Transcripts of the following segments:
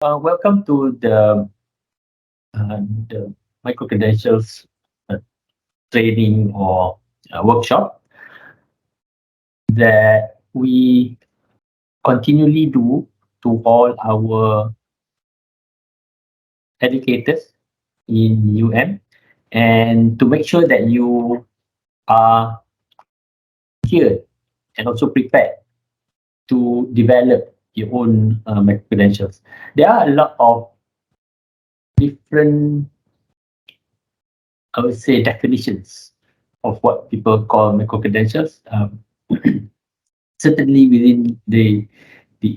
Welcome to the Microcredentials uh, training or workshop that we continually do to all our educators in UM, and to make sure that you are here and also prepared to develop your own microcredentials. There are a lot of different, I would say, definitions of what people call microcredentials. Certainly within the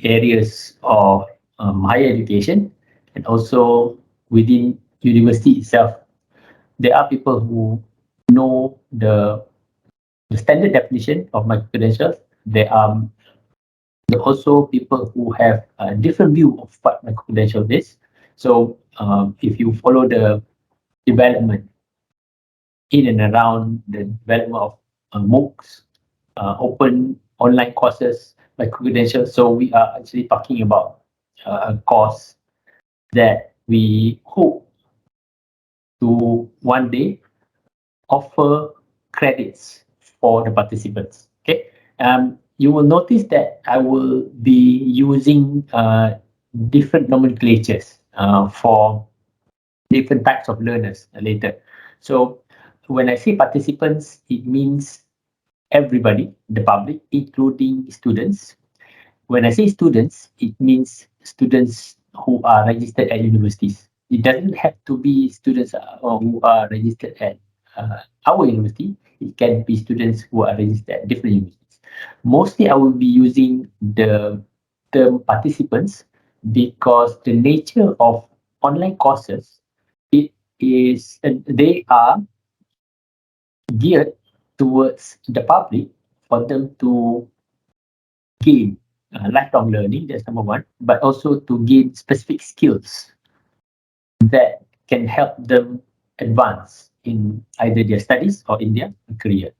areas of higher education, and also within university itself, there are people who know the standard definition of microcredentials. There are also people who have a different view of what microcredential is. So if you follow the development in and around the development of MOOCs, open online courses like credentials. So we are actually talking about a course that we hope to one day offer credits for the participants. Okay. You will notice that I will be using different nomenclatures for different types of learners later. So when I say participants, it means everybody, the public, including students. When I say students, it means students who are registered at universities. It doesn't have to be students who are registered at our university. It can be students who are registered at different universities. Mostly, I will be using the term participants because the nature of online courses, it is they are geared towards the public for them to gain lifelong learning, that's number one, but also to gain specific skills that can help them advance in either their studies or in their career.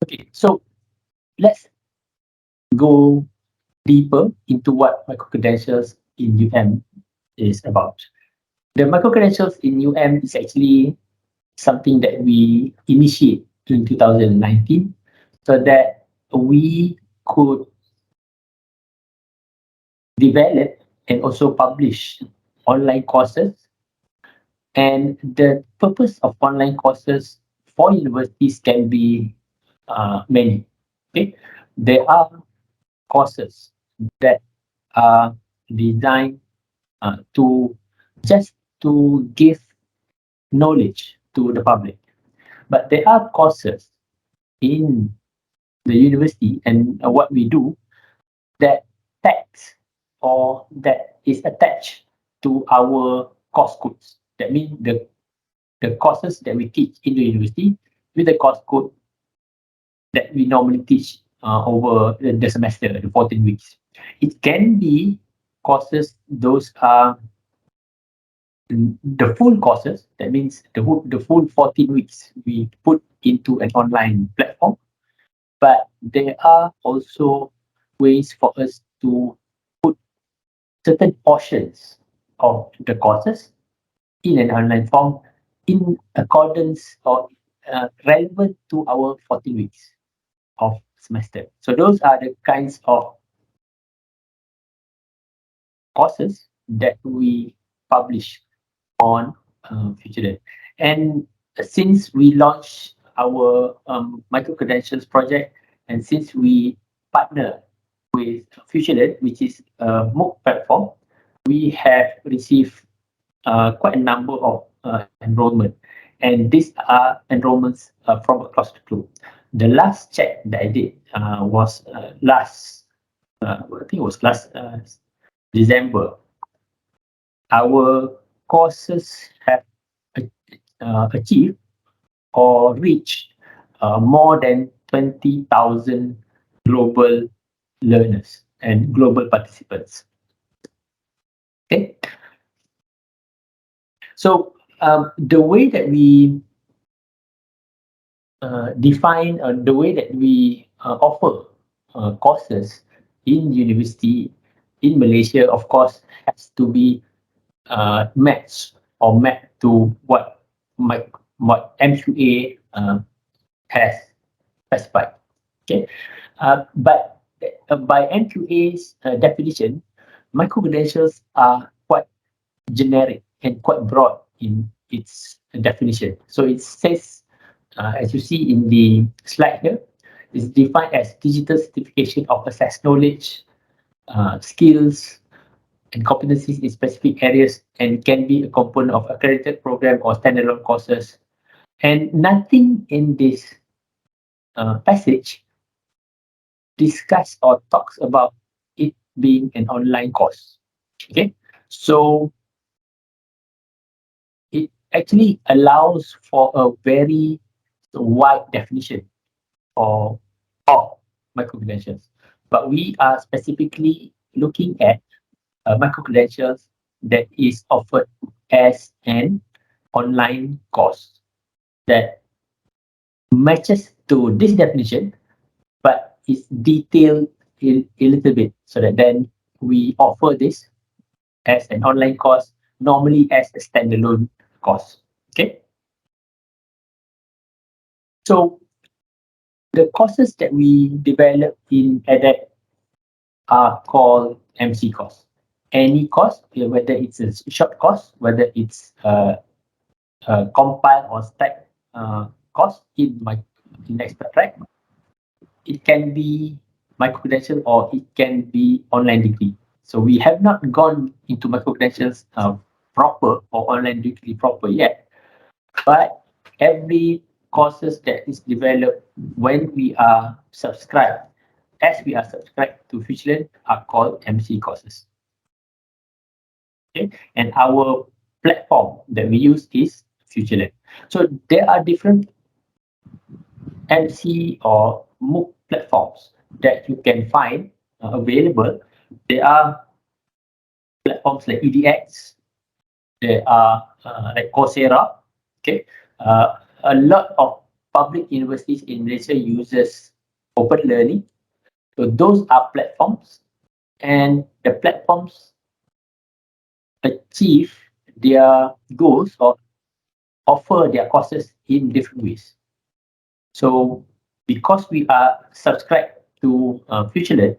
Okay, so let's go deeper into what microcredentials in UM is about. The microcredentials in UM is actually something that we initiate in 2019 so that we could develop and also publish online courses. And the purpose of online courses for universities can be many. Okay, there are courses that are designed to just to give knowledge to the public, but there are courses in the university, and what we do that tags or that is attached to our course codes. That means the courses that we teach in the university with the course code that we normally teach over the semester, the 14 weeks. It can be courses, those are the full courses. That means the full 14 weeks we put into an online platform. But there are also ways for us to put certain portions of the courses in an online form in accordance or relevant to our 14 weeks of semester. So those are the kinds of courses that we publish on FutureLearn. And since we launched our micro-credentials project, and since we partner with FutureLearn, which is a MOOC platform, we have received quite a number of enrollment. And these are enrollments from across the globe. The last check that I did was I think it was last December. Our courses have achieved or reached more than 20,000 global learners and global participants. Okay, so the way that we define the way that we offer courses in university in Malaysia, of course, has to be matched or mapped to what MQA has specified. Okay, but by MQA's definition, micro-credentials are quite generic and quite broad in its definition. So it says, as you see in the slide here, is defined as digital certification of assessed knowledge, skills, and competencies in specific areas, and can be a component of accredited program or standalone courses. And nothing in this passage discuss or talks about it being an online course. Okay, so it actually allows for a very wide definition of micro-credentials. But we are specifically looking at micro-credentials that is offered as an online course that matches to this definition, but is detailed a little bit, so that then we offer this as an online course, normally as a standalone course. Okay, so the courses that we develop in edX are called MC course. Any course, whether it's a short course, whether it's a compile or stack course in expert track, it can be micro-credential or it can be online degree. So we have not gone into micro-credentials proper or online degree proper yet, but every courses that is developed when we are subscribed, as we are subscribed to FutureLearn, are called MC courses. Okay, and our platform that we use is FutureLearn. So there are different MC or MOOC platforms that you can find available. There are platforms like EDX, there are like Coursera. Okay, a lot of public universities in Malaysia uses open learning. So those are platforms, and the platforms achieve their goals or offer their courses in different ways. So because we are subscribed to FutureLearn,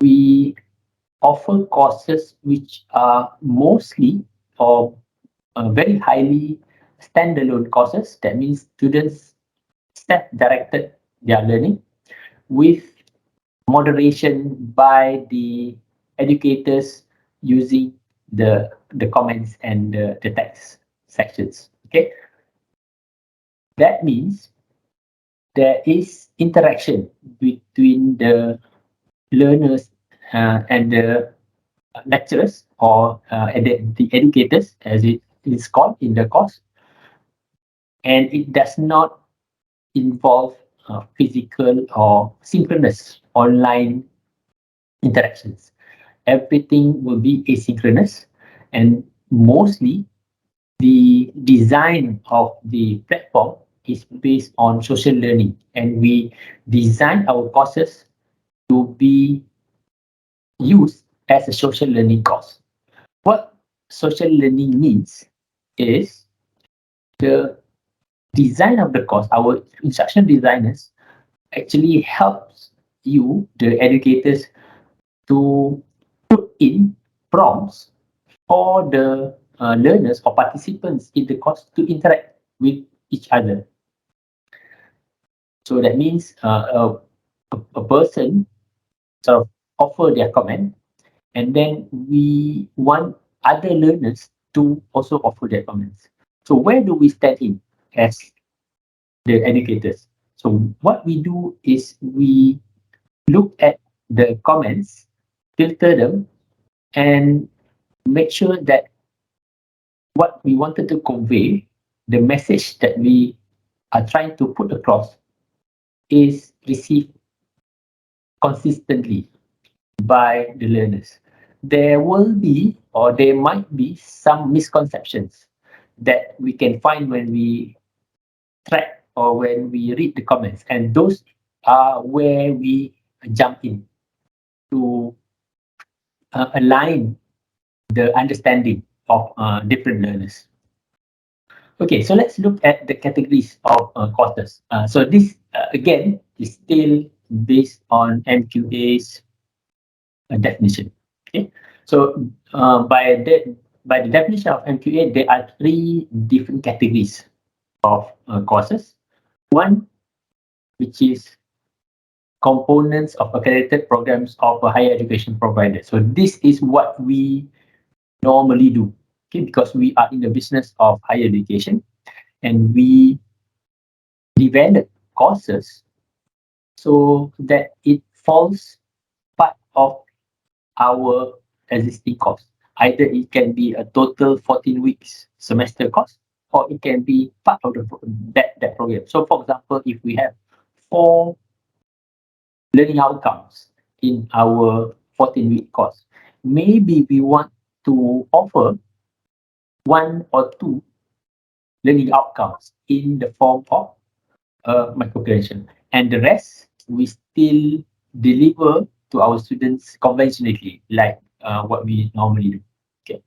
we offer courses which are mostly or very highly standalone courses. That means students self-directed their learning with moderation by the educators using the comments and the text sections. Okay, that means there is interaction between the learners and the lecturers or the educators, as it is called in the course, and it does not involve physical or synchronous online interactions. Everything will be asynchronous, and mostly the design of the platform is based on social learning, and we design our courses to be used as a social learning course. What social learning means is the design of the course, our instruction designers actually helps you, the educators, to put in prompts for the learners or participants in the course to interact with each other. So that means a person sort of offer their comment, and then we want other learners to also offer their comments. So where do we stand in as the educators? So what we do is we look at the comments, filter them, and make sure that what we wanted to convey, the message that we are trying to put across, is received consistently by the learners. There will be, or there might be, some misconceptions that we can find when we track or when we read the comments, and those are where we jump in to align the understanding of different learners. Okay, so let's look at the categories of courses. So this again is still based on MQA's definition. Okay, so by the definition of MQA, there are three different categories of courses. One, which is components of accredited programs of a higher education provider. So this is what we normally do, okay, because we are in the business of higher education and we develop courses so that it falls part of our existing course. Either it can be a total 14 weeks semester course, or it can be part of that program. So for example, if we have 4 learning outcomes in our 14-week course, maybe we want to offer 1 or 2 learning outcomes in the form of microcredential, and the rest we still deliver to our students conventionally, like what we normally do. Okay.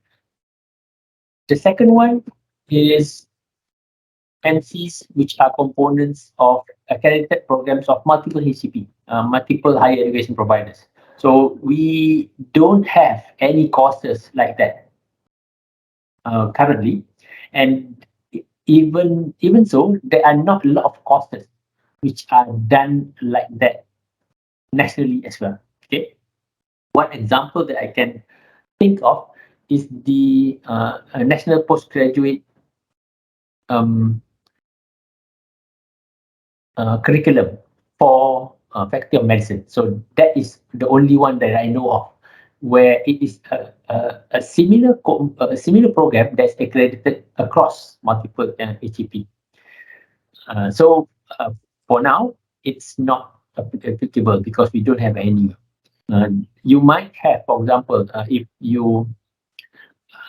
The second one is MCs, which are components of accredited programs of multiple HCP, multiple higher education providers. So we don't have any courses like that currently, and even so, there are not a lot of courses which are done like that nationally as well. Okay, one example that I can think of is the national postgraduate um, curriculum for Faculty of Medicine. So that is the only one that I know of, where it is a similar program that's accredited across multiple HEP. So for now, it's not applicable because we don't have any. You might have, for example, if you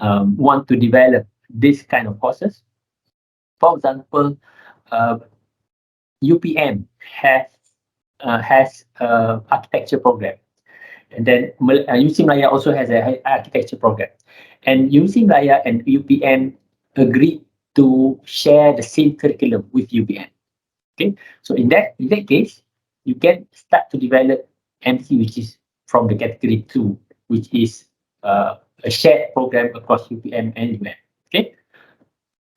want to develop this kind of courses, for example, UPM has architecture program, and then UC Malaya also has an architecture program, and UC Malaya and UPM agreed to share the same curriculum with UPM. Okay, so in that case, you can start to develop MC, which is from the category 2, which is a shared program across UPM and UM. Okay,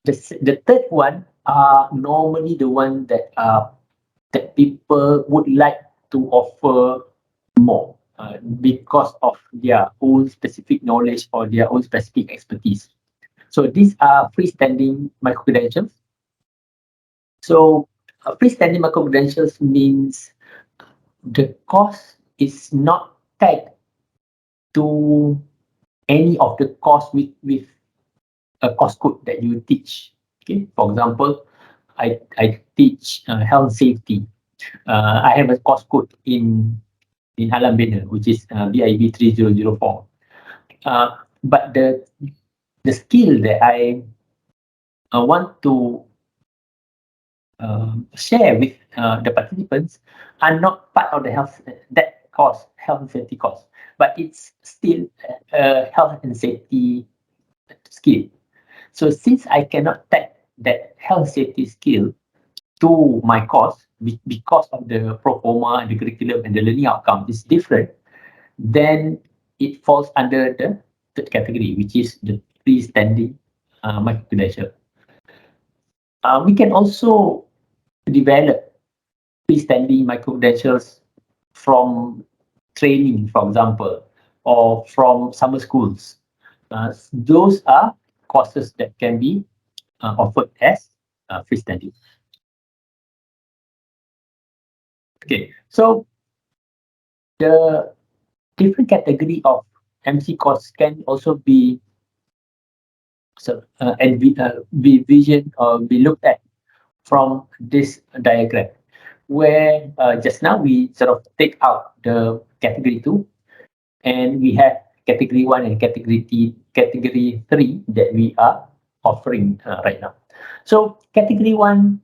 the third one are normally the one that people would like to offer more because of their own specific knowledge or their own specific expertise. So these are freestanding micro-credentials. So freestanding micro-credentials means the course is not tagged to any of the course with a course code that you teach. Okay, for example, I teach health safety. I have a course code in Alam Bina, which is BIB 3004. But the skill that I want to share with the participants are not part of the that course, health and safety course, but it's still a health and safety skill. So since I cannot tag that health safety skill to my course because of the pro forma and the curriculum and the learning outcome is different, then it falls under the third category, which is the freestanding micro-credential. We can also develop freestanding micro-credentials from training, for example, or from summer schools. Those are courses that can be offered as freestanding. Okay, so the different category of MC course can also be be vision or be looked at from this diagram, where just now we sort of take out the category 2 and we have category 1 and category 3 that we are offering right now. So category 1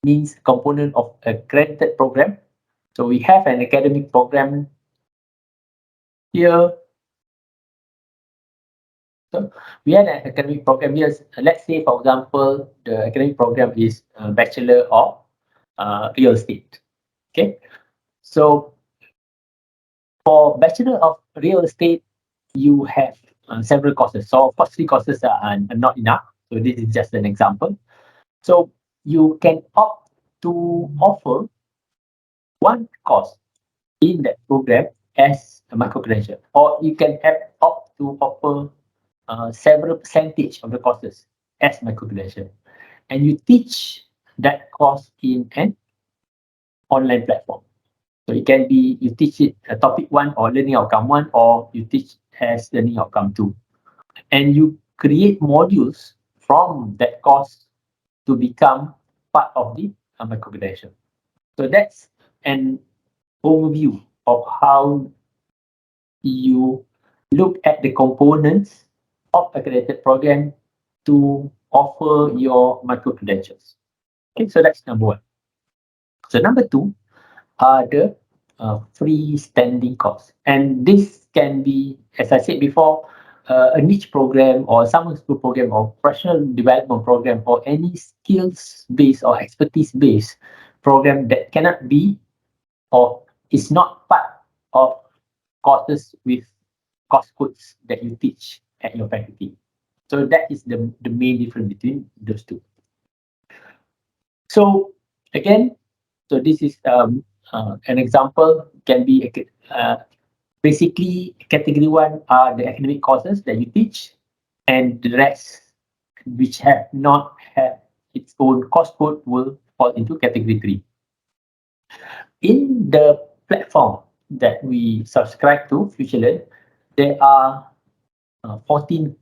means component of a accredited program. So we have an academic program here So we had an academic program here. Let's say, for example, the academic program is Bachelor of Real Estate. Okay, so for Bachelor of Real Estate, you have several courses. So of course, 3 courses are not enough. So this is just an example. So you can opt to offer one course in that program as a micro-credential, or you can opt to offer several percentage of the courses as micro-credential, and you teach that course in an online platform. So it can be you teach it topic 1 or learning outcome 1, or you teach as learning outcome 2, and you create modules from that course to become part of the micro-credential. So that's an overview of how you look at the components of accredited program to offer your micro-credentials. Okay, so that's number 1. So number 2 are the freestanding course. And this can be, as I said before, a niche program or summer school program or professional development program or any skills-based or expertise-based program that cannot be or is not part of courses with course codes that you teach at your faculty. So that is the main difference between those two. So again, so this is an example, can be basically category 1 are the academic courses that you teach, and the rest which have not had its own course code will fall into category 3. In the platform that we subscribe to, FutureLearn, there are 14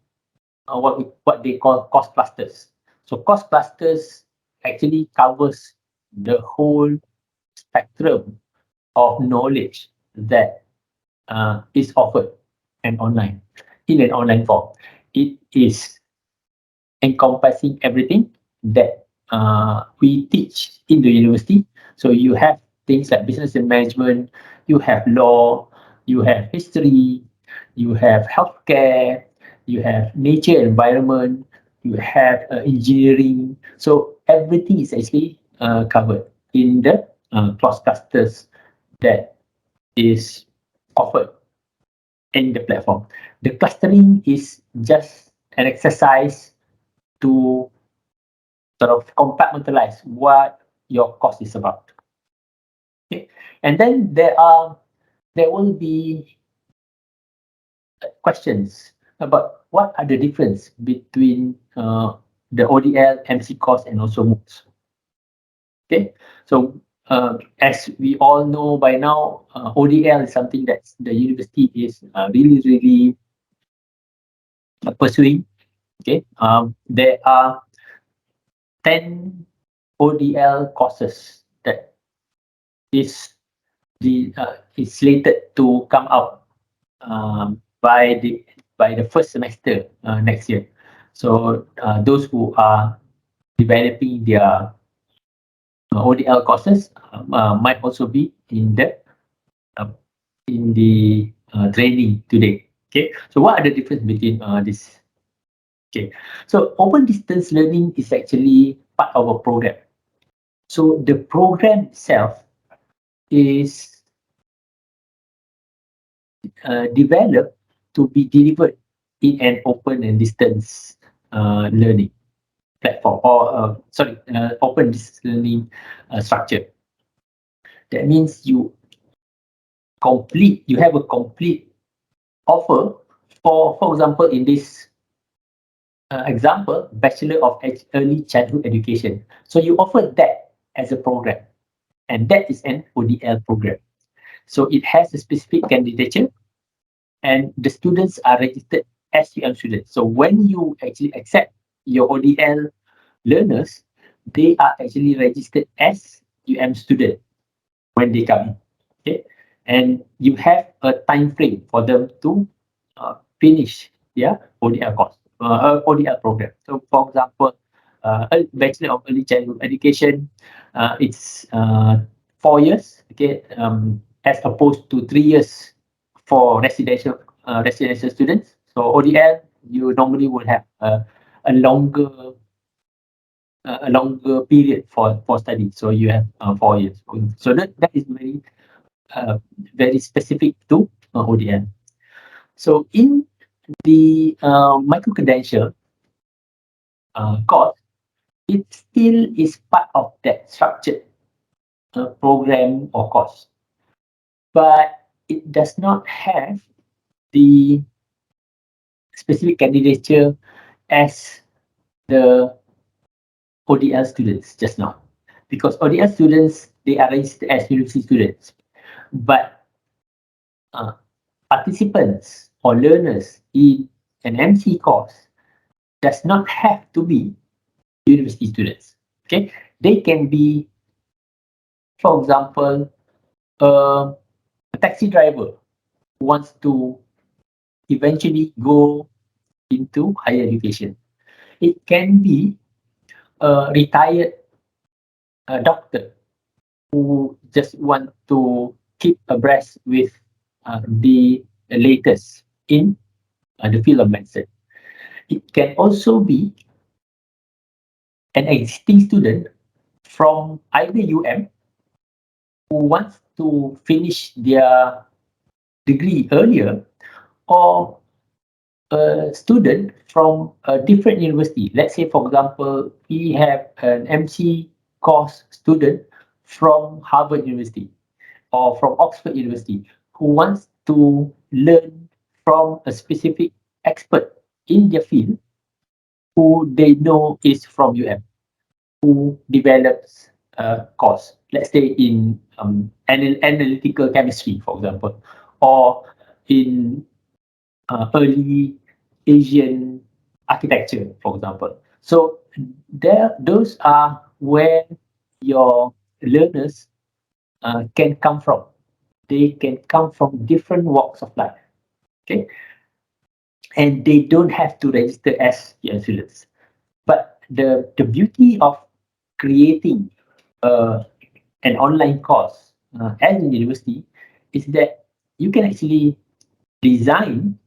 what they call course clusters. So course clusters actually covers the whole spectrum of knowledge that is offered and online in an online form. It is encompassing everything that we teach in the university. So you have things like business and management, you have law, you have history, you have healthcare, you have nature and environment, you have engineering. So everything is actually covered in the course clusters that is offered in the platform. The clustering is just an exercise to sort of compartmentalize what your course is about. Okay, and then there will be questions about what are the difference between the ODL, MC course, and also MOOCs. Okay, so as we all know by now, ODL is something that the university is really pursuing. Okay, there are 10 ODL courses that is slated to come out by the first semester next year. So those who are developing their ODL courses might also be in the training today. Okay, so what are the difference between this? Okay, so open distance learning is actually part of a program. So the program itself is developed to be delivered in an open and distance learning platform, or open distance learning structure. That means you have a complete offer for example, in this example, Bachelor of Early Childhood Education. So you offer that as a program, and that is an ODL program. So it has a specific candidature, and the students are registered as UM students. So when you actually accept your ODL learners, they are actually registered as UM student when they come in. Okay, and you have a time frame for them to finish their ODL course, ODL program. So, for example, Bachelor of Early Childhood Education, it's 4 years. Okay, as opposed to 3 years for residential students. So ODL you normally will have a longer period for study. So you have 4 years. So that is very specific to ODM. So in the micro credential course, it still is part of that structured program or course, but it does not have the specific candidature as the ODL students just now, because ODL students, they are registered as university students, but uh, participants or learners in an MC course does not have to be university students. Okay, they can be, for example, a taxi driver who wants to eventually go into higher education. It can be a retired doctor who just want to keep abreast with the latest in the field of medicine. It can also be an existing student from either UM who wants to finish their degree earlier, or a student from a different university. Let's say, for example, we have an MC course student from Harvard University or from Oxford University who wants to learn from a specific expert in their field who they know is from UM, who develops a course, let's say in analytical chemistry, for example, or in early Asian architecture, for example. So those are where your learners can come from. They can come from different walks of life. Okay, and they don't have to register as young students. But the beauty of creating uh, an online course as a university is that you can actually design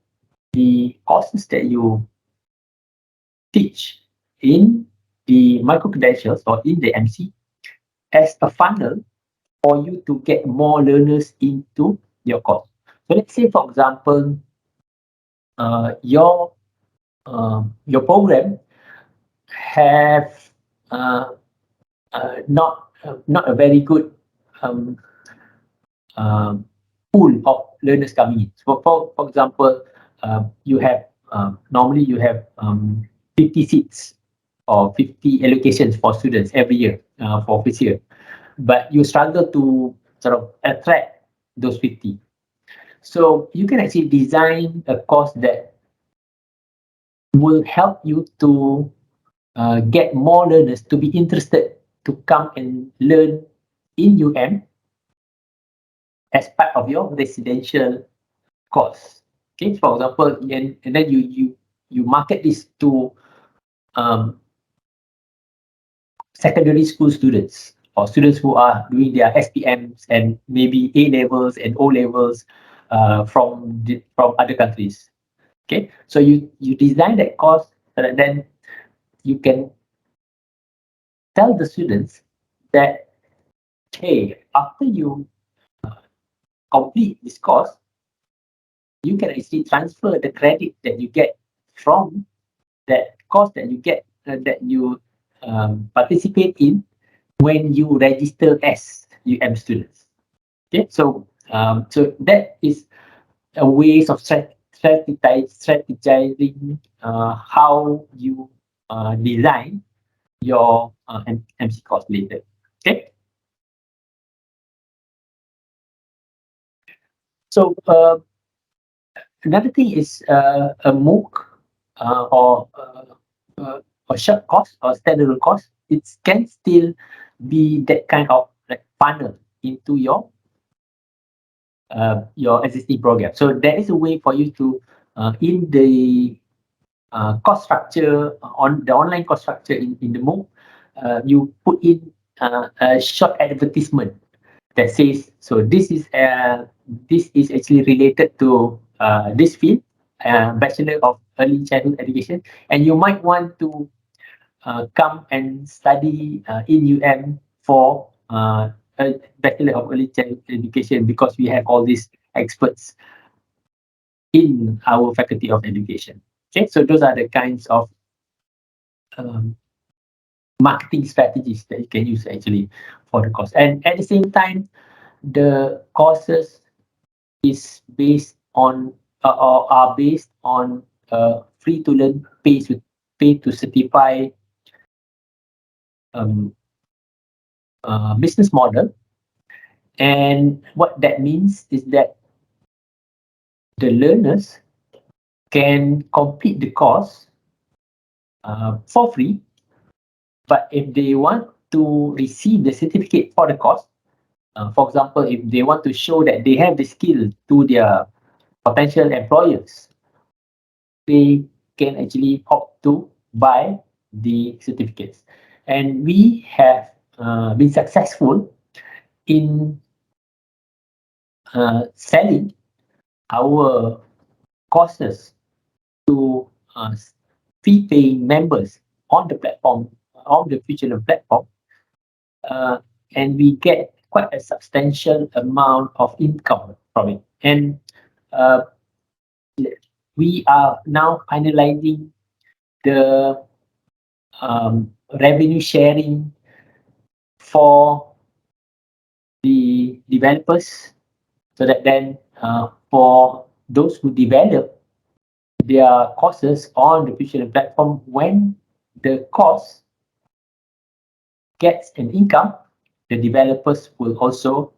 the courses that you teach in the micro credentials or in the MC as a funnel for you to get more learners into your course. So let's say, for example, your program have uh, not a very good um, uh, pool of learners coming in. So for example, you have normally you have 50 seats or 50 allocations for students every year for this year, but you struggle to sort of attract those 50. So you can actually design a course that will help you to get more learners to be interested to come and learn in UM as part of your residential course. Okay, for example, and then you market this to um, secondary school students or students who are doing their SPMs and maybe A levels and O levels from other countries. Okay, so you design that course so that then you can tell the students that, hey, after you complete this course, you can actually transfer the credit that you get from that course that you get that you participate in when you register as UM students. Okay, so that is a ways of strategizing how you design your MC course later. Okay, so another thing is a MOOC or short course or standalone course. It can still be that kind of like funnel into your existing program. So there is a way for you to in the cost structure on the online cost structure in the MOOC, you put in a short advertisement that says, so this is actually related to this field, Bachelor of early childhood education, and you might want to come and study in for a Bachelor of Early Childhood Education, because we have all these experts in our Faculty of Education. Okay, so those are the kinds of um, marketing strategies that you can use actually for the course. And at the same time, the courses is based on or are based on free to learn, pay to certify um, business model. And what that means is that the learners can complete the course for free, but if they want to receive the certificate for the course, for example, if they want to show that they have the skill to their potential employers, they can actually opt to buy the certificates. And we have been successful in selling our courses to fee-paying members on the platform, on the FutureLearn platform, uh, and we get quite a substantial amount of income from it. And uh, we are now finalizing the revenue sharing for the developers, so that then for those who develop their courses on the FutureLearn platform, when the course gets an income, the developers will also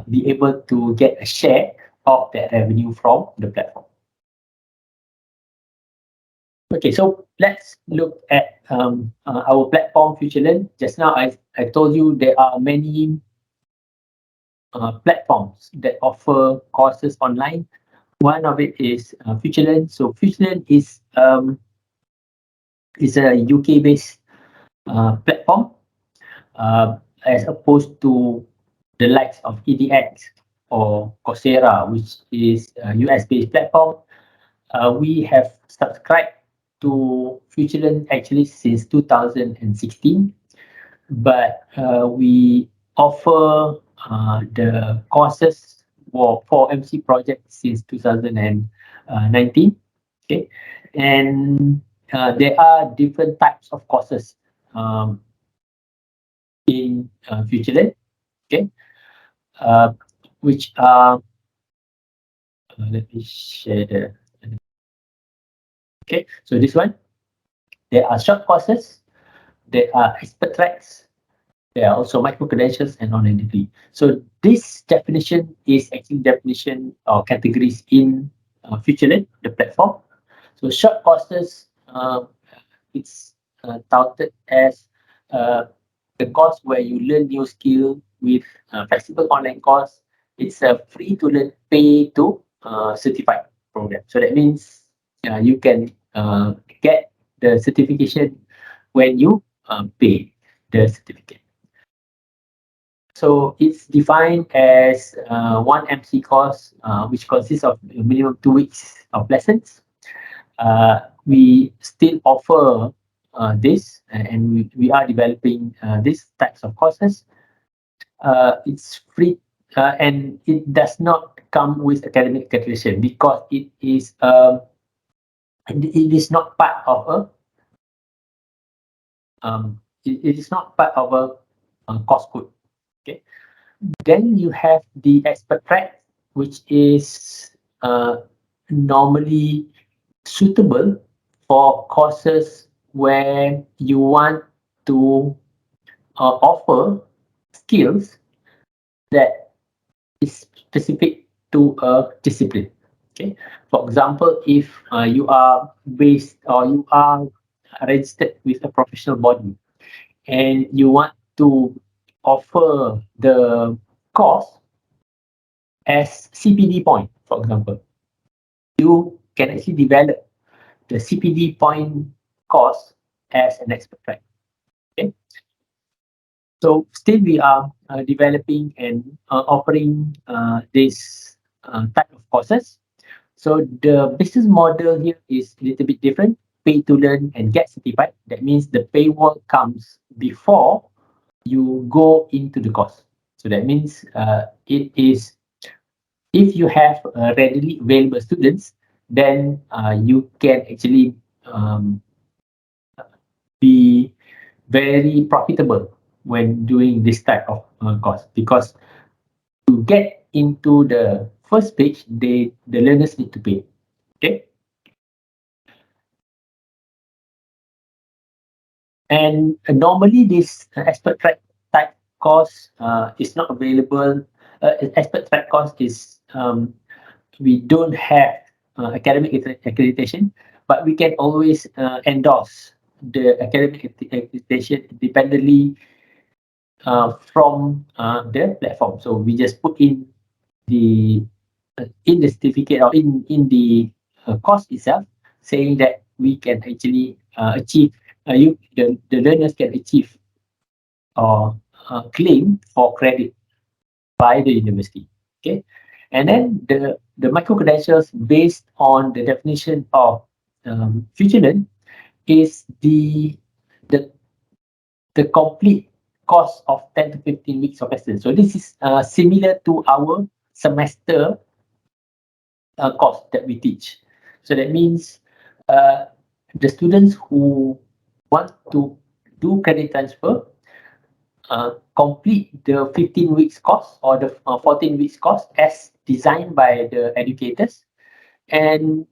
be able to get a share of that revenue from the platform. Okay, so let's look at our platform FutureLearn. Just now I told you there are many platforms that offer courses online. One of it is FutureLearn. So FutureLearn is a UK based platform, as opposed to the likes of EDX or Coursera, which is a US based platform. We have subscribed to FutureLearn actually since 2016, but we offer the courses for MC projects since 2019. Okay, and there are different types of courses in FutureLearn. Okay, uh, which are let me share the. Okay, so this one, there are short courses, there are expert tracks, there are also micro-credentials and online degree. So this definition is actually definition or categories in FutureLearn, the platform. So short courses, it's touted as the course where you learn new skill with flexible online course. It's a free to learn, pay to certified program. So that means you can get the certification when you pay the certificate. So it's defined as one MC course, which consists of a minimum 2 weeks of lessons. We still offer this, and we are developing these types of courses. It's free, and it does not come with academic accreditation, because it is not part of it is not part of a course code. Okay. Then you have the expert track, which is normally suitable for courses where you want to offer skills that is specific to a discipline. Okay, for example, if you are based or you are registered with a professional body and you want to offer the course as CPD point, for example, you can actually develop the CPD point course as an expert track. Okay, so still we are developing and offering this type of courses. So the business model here is a little bit different. Pay to learn and get certified. That means the paywall comes before you go into the course. So that means it is, if you have readily available students, then you can actually um, be very profitable when doing this type of course, because to get into the first page, the learners need to pay. Okay, and normally this expert track type course is not available. Expert track course is we don't have academic accreditation, but we can always endorse the academic accreditation independently from the platform. So we just put the in the certificate or in the course itself, saying that we can actually achieve, the learners can achieve or claim for credit by the university. Okay, and then the micro credentials based on the definition of FutureLearn is the the complete course of 10 to 15 weeks of lessons. So this is similar to our semester course that we teach. So that means uh, the students who want to do credit transfer complete the 15 weeks course or the 14 weeks course as designed by the educators, and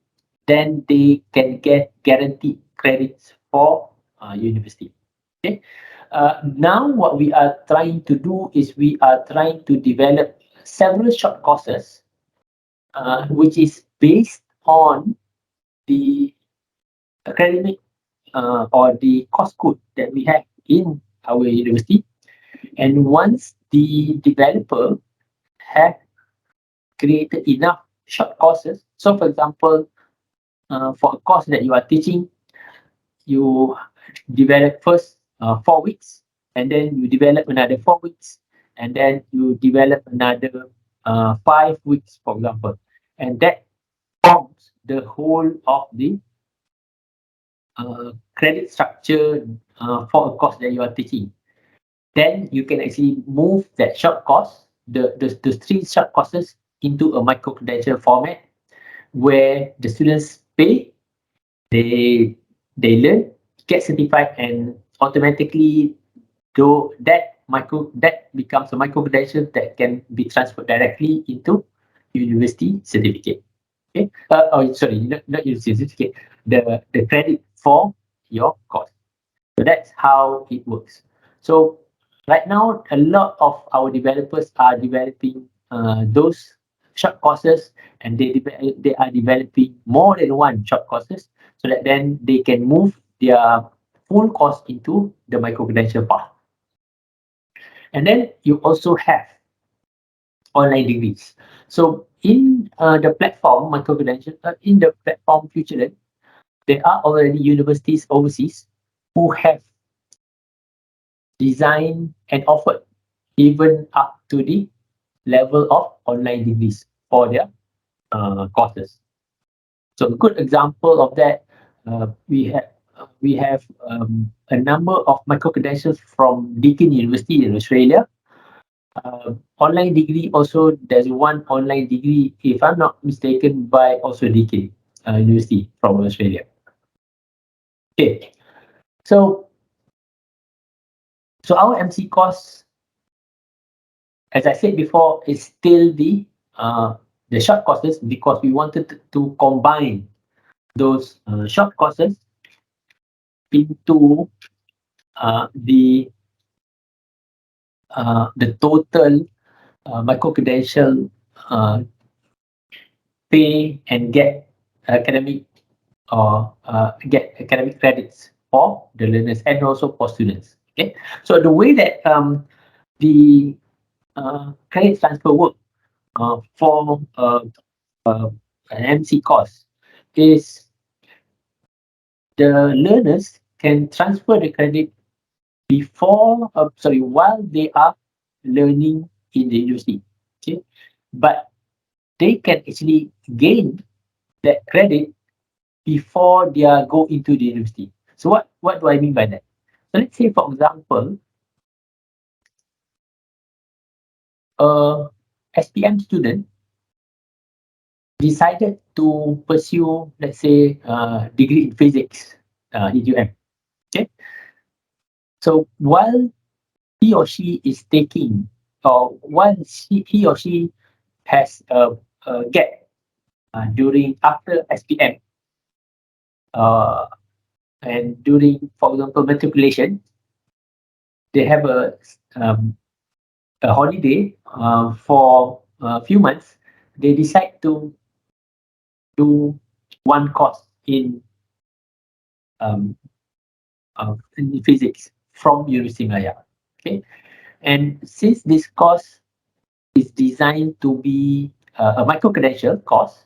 then they can get guaranteed credits for university. Okay. Now what we are trying to do is we are trying to develop several short courses, which is based on the academic or the course code that we have in our university. And once the developer have created enough short courses, so for example, for a course that you are teaching, you develop first 4 weeks, and then you develop another 4 weeks, and then you develop another 5 weeks, for example, and that forms the whole of the credit structure for a course that you are teaching. Then you can actually move that short course, the three short courses, into a micro credential format where the students pay, they learn, get certified, and automatically though that becomes a micro credential that can be transferred directly into university certificate. Okay. Oh, sorry, not university certificate. The credit for your course. So that's how it works. So right now, a lot of our developers are developing those short courses, and they are developing more than one short courses, so that then they can move their full course into the micro credential path. And then you also have online degrees. So in the platform micro credential, in the platform FutureLearn, there are already universities overseas who have designed and offered even up to the level of online degrees for their courses. So a good example of that, we have a number of micro credentials from Deakin University in Australia. Online degree also, there's one online degree, if I'm not mistaken, by also Deakin University from Australia. Okay, so our MC course, as I said before, is still the short courses, because we wanted to combine those short courses into uh, the the total micro credential uh, pay and get academic or get academic credits for the learners and also for students. Okay, so the way that the credit transfer work for an MC course is the learners can transfer the credit while they are learning in the university. Okay, but they can actually gain that credit before they go into the university. So what do I mean by that? So let's say, for example, a SPM student decided to pursue, let's say, degree in physics, in UM. Okay, so while he or she is taking, or while he or she has a gap during after SPM, uh, and during, for example, matriculation, they have a holiday for a few months. They decide to do one course um, in physics from Universiti Malaya. Okay, and since this course is designed to be a micro-credential course,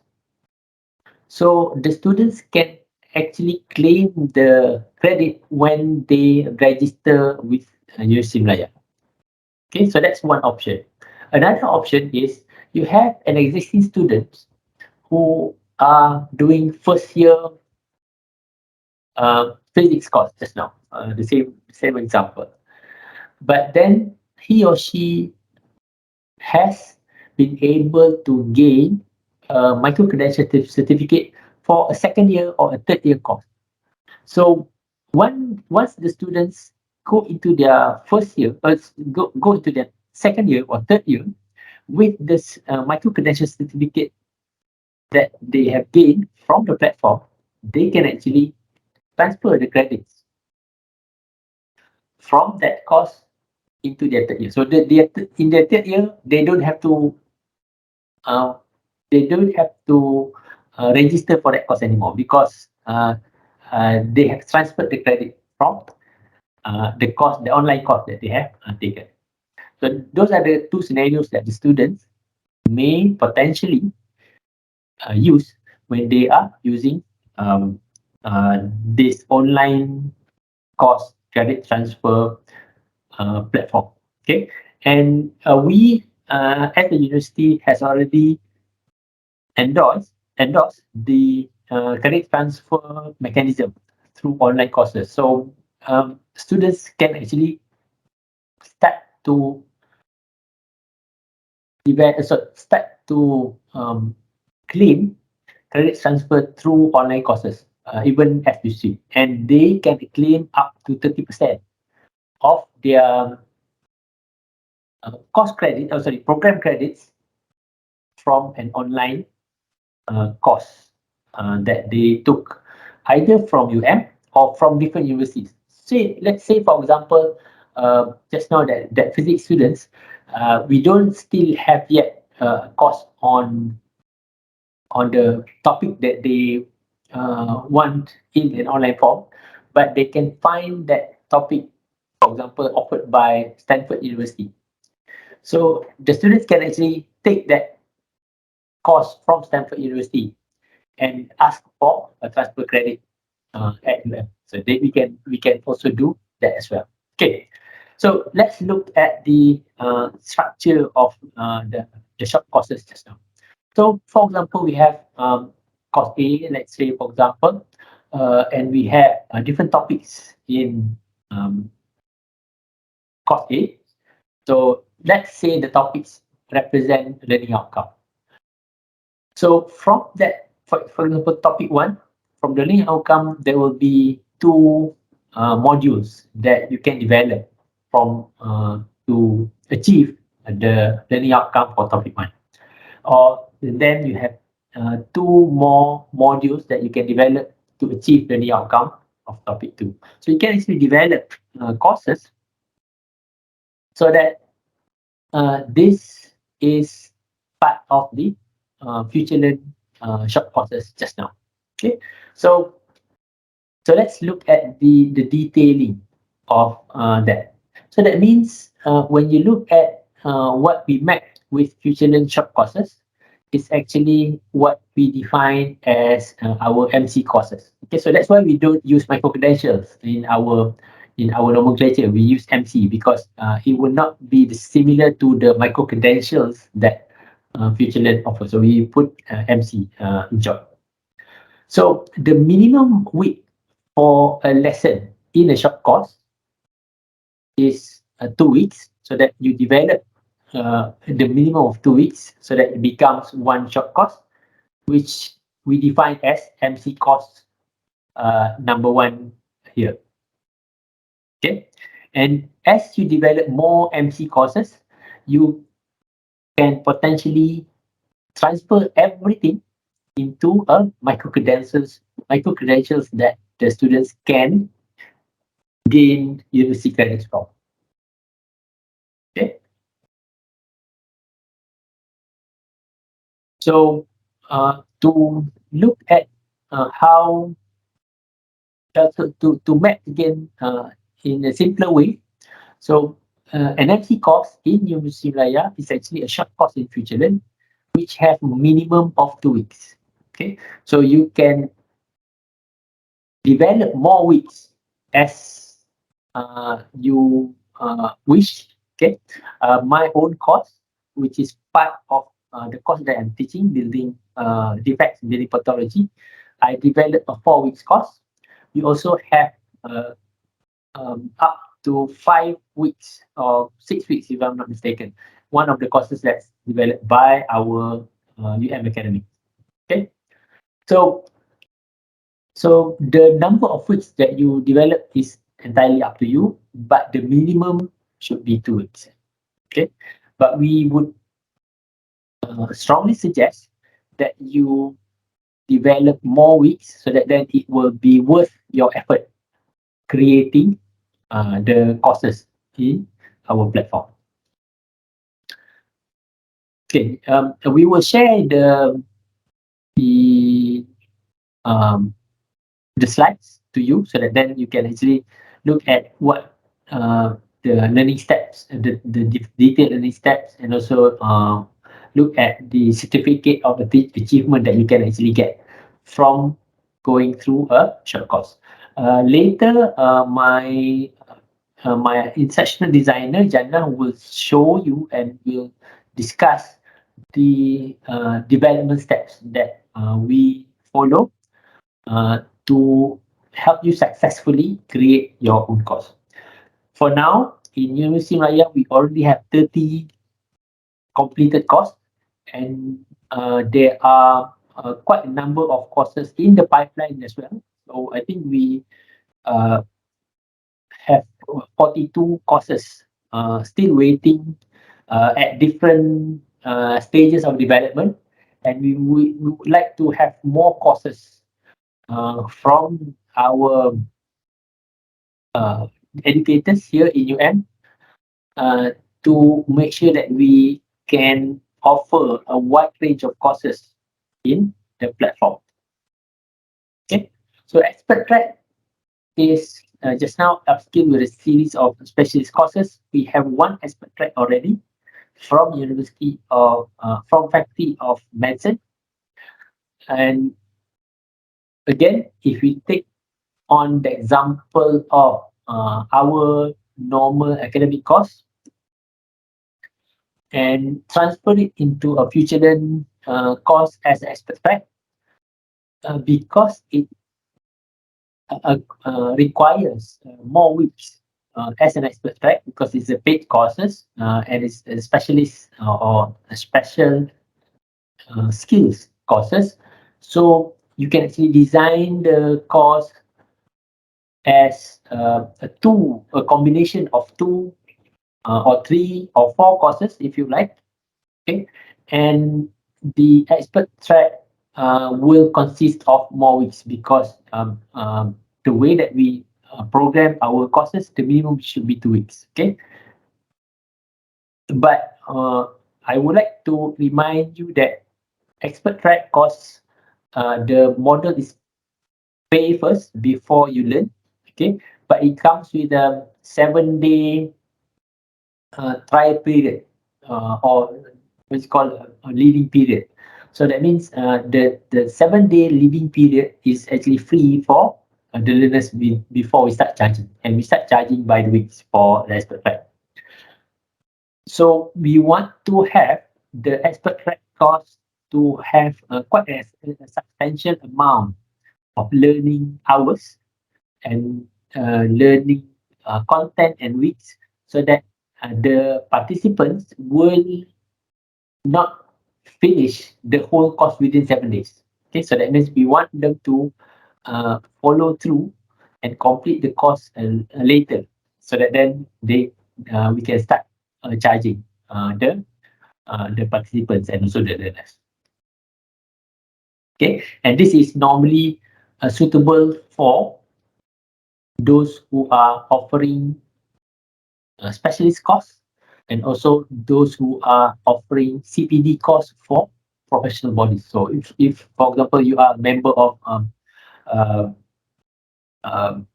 so the students can actually claim the credit when they register with Universiti Malaya. Okay, so that's one option. Another option is you have an existing student who are doing first year physics course just now, the same example. But then he or she has been able to gain a micro-credential certificate for a second year or a third year course. So once the students go into their first year, go into their second year or third year with this micro-credential certificate that they have gained from the platform, they can actually transfer the credits from that course into their third year. So in their third year, uh, they don't have to register for that course anymore, because they have transferred the credit from the online course that they have taken. So those are the two scenarios that the students may potentially use when they are using this online course credit transfer platform. Okay, and we at the university has already endorsed the credit transfer mechanism through online courses. So students can actually start to start to claim credit transfer through online courses, even FUC, and they can claim up to 30% of their program credits from an online course that they took either from UM or from different universities. Say, let's say, for example, just now that physics students, we don't still have yet a course on the topic that they want in an online form, but they can find that topic, for example, offered by Stanford University. So the students can actually take that course from Stanford University and ask for a transfer credit at UM. So we can also do that as well. Okay, so let's look at the structure of the short courses just now. So, for example, we have course A, let's say, for example, and we have different topics in um, course A. So, let's say the topics represent learning outcome. So, from that, for example, topic one, from the learning outcome, there will be two modules that you can develop from to achieve the learning outcome for topic one. Or then you have two more modules that you can develop to achieve the outcome of topic two. So you can actually develop courses so that this is part of the FutureLearn short courses just now. Okay, so let's look at the detailing of that. So that means when you look at what we met with FutureLearn short courses, it's actually what we define as our MC courses. Okay, so that's why we don't use micro-credentials in our nomenclature. We use MC because it will not be similar to the micro-credentials that FutureLearn offers. So we put MC in short. So the minimum week for a lesson in a short course is 2 weeks, so that you develop the minimum of 2 weeks so that it becomes one short course, which we define as MC course number one here. Okay, and as you develop more MC courses, you can potentially transfer everything into a micro credentials that the students can gain university credits from. Okay, so to look at how to map again in a simpler way. So an MC course in Universiti Malaya is actually a short course in FutureLearn, which have minimum of 2 weeks. Okay, so you can develop more weeks as you wish. Okay, my own course, which is part of the course that I'm teaching, building defects, building pathology, I developed a 4 weeks course. We also have uh, up to 5 weeks or 6 weeks, if I'm not mistaken. One of the courses that's developed by our UM Academy. Okay, so the number of weeks that you develop is entirely up to you, but the minimum should be 2 weeks. Okay, but we would strongly suggest that you develop more weeks so that then it will be worth your effort creating the courses in our platform. Okay, we will share the um, the slides to you so that then you can actually look at what the learning steps, the detailed learning steps, and also look at the certificate of the achievement that you can actually get from going through a short course. Later, my instructional designer Jannah will show you and will discuss the development steps that we follow to help you successfully create your own course. For now, in Universiti Malaya, we already have 30 completed courses, and there are quite a number of courses in the pipeline as well. So I think we uh, have 42 courses still waiting at different stages of development, and we would like to have more courses from our uh, educators here in UM to make sure that we can offer a wide range of courses in the platform. Okay, so expert track is just now upskill with a series of specialist courses. We have one expert track already from University of from Faculty of Medicine, and again, if we take on the example of our normal academic course and transfer it into a FutureLearn course as an expert track, because it requires more weeks as an expert track because it's a paid courses and it's a specialist or a special skills courses. So you can actually design the course as a combination of two or three or four courses if you like. Okay, and the expert track will consist of more weeks because the way that we program our courses, the minimum should be 2 weeks. Okay, but I would like to remind you that expert track course, the model is pay first before you learn. Okay, but it comes with a 7 day trial period or what's called a leading period. So that means the 7 day leading period is actually free for the learners before we start charging, and we start charging by the weeks for the expert track. So we want to have the expert track course to have quite a substantial amount of learning hours and learning content and weeks, so that the participants will not finish the whole course within 7 days. Okay, so that means we want them to follow through and complete the course later, so that then we can start charging the participants and also the learners. Okay, and this is normally suitable for those who are offering specialist course, and also those who are offering CPD course for professional bodies. So if for example, you are a member of uh, um,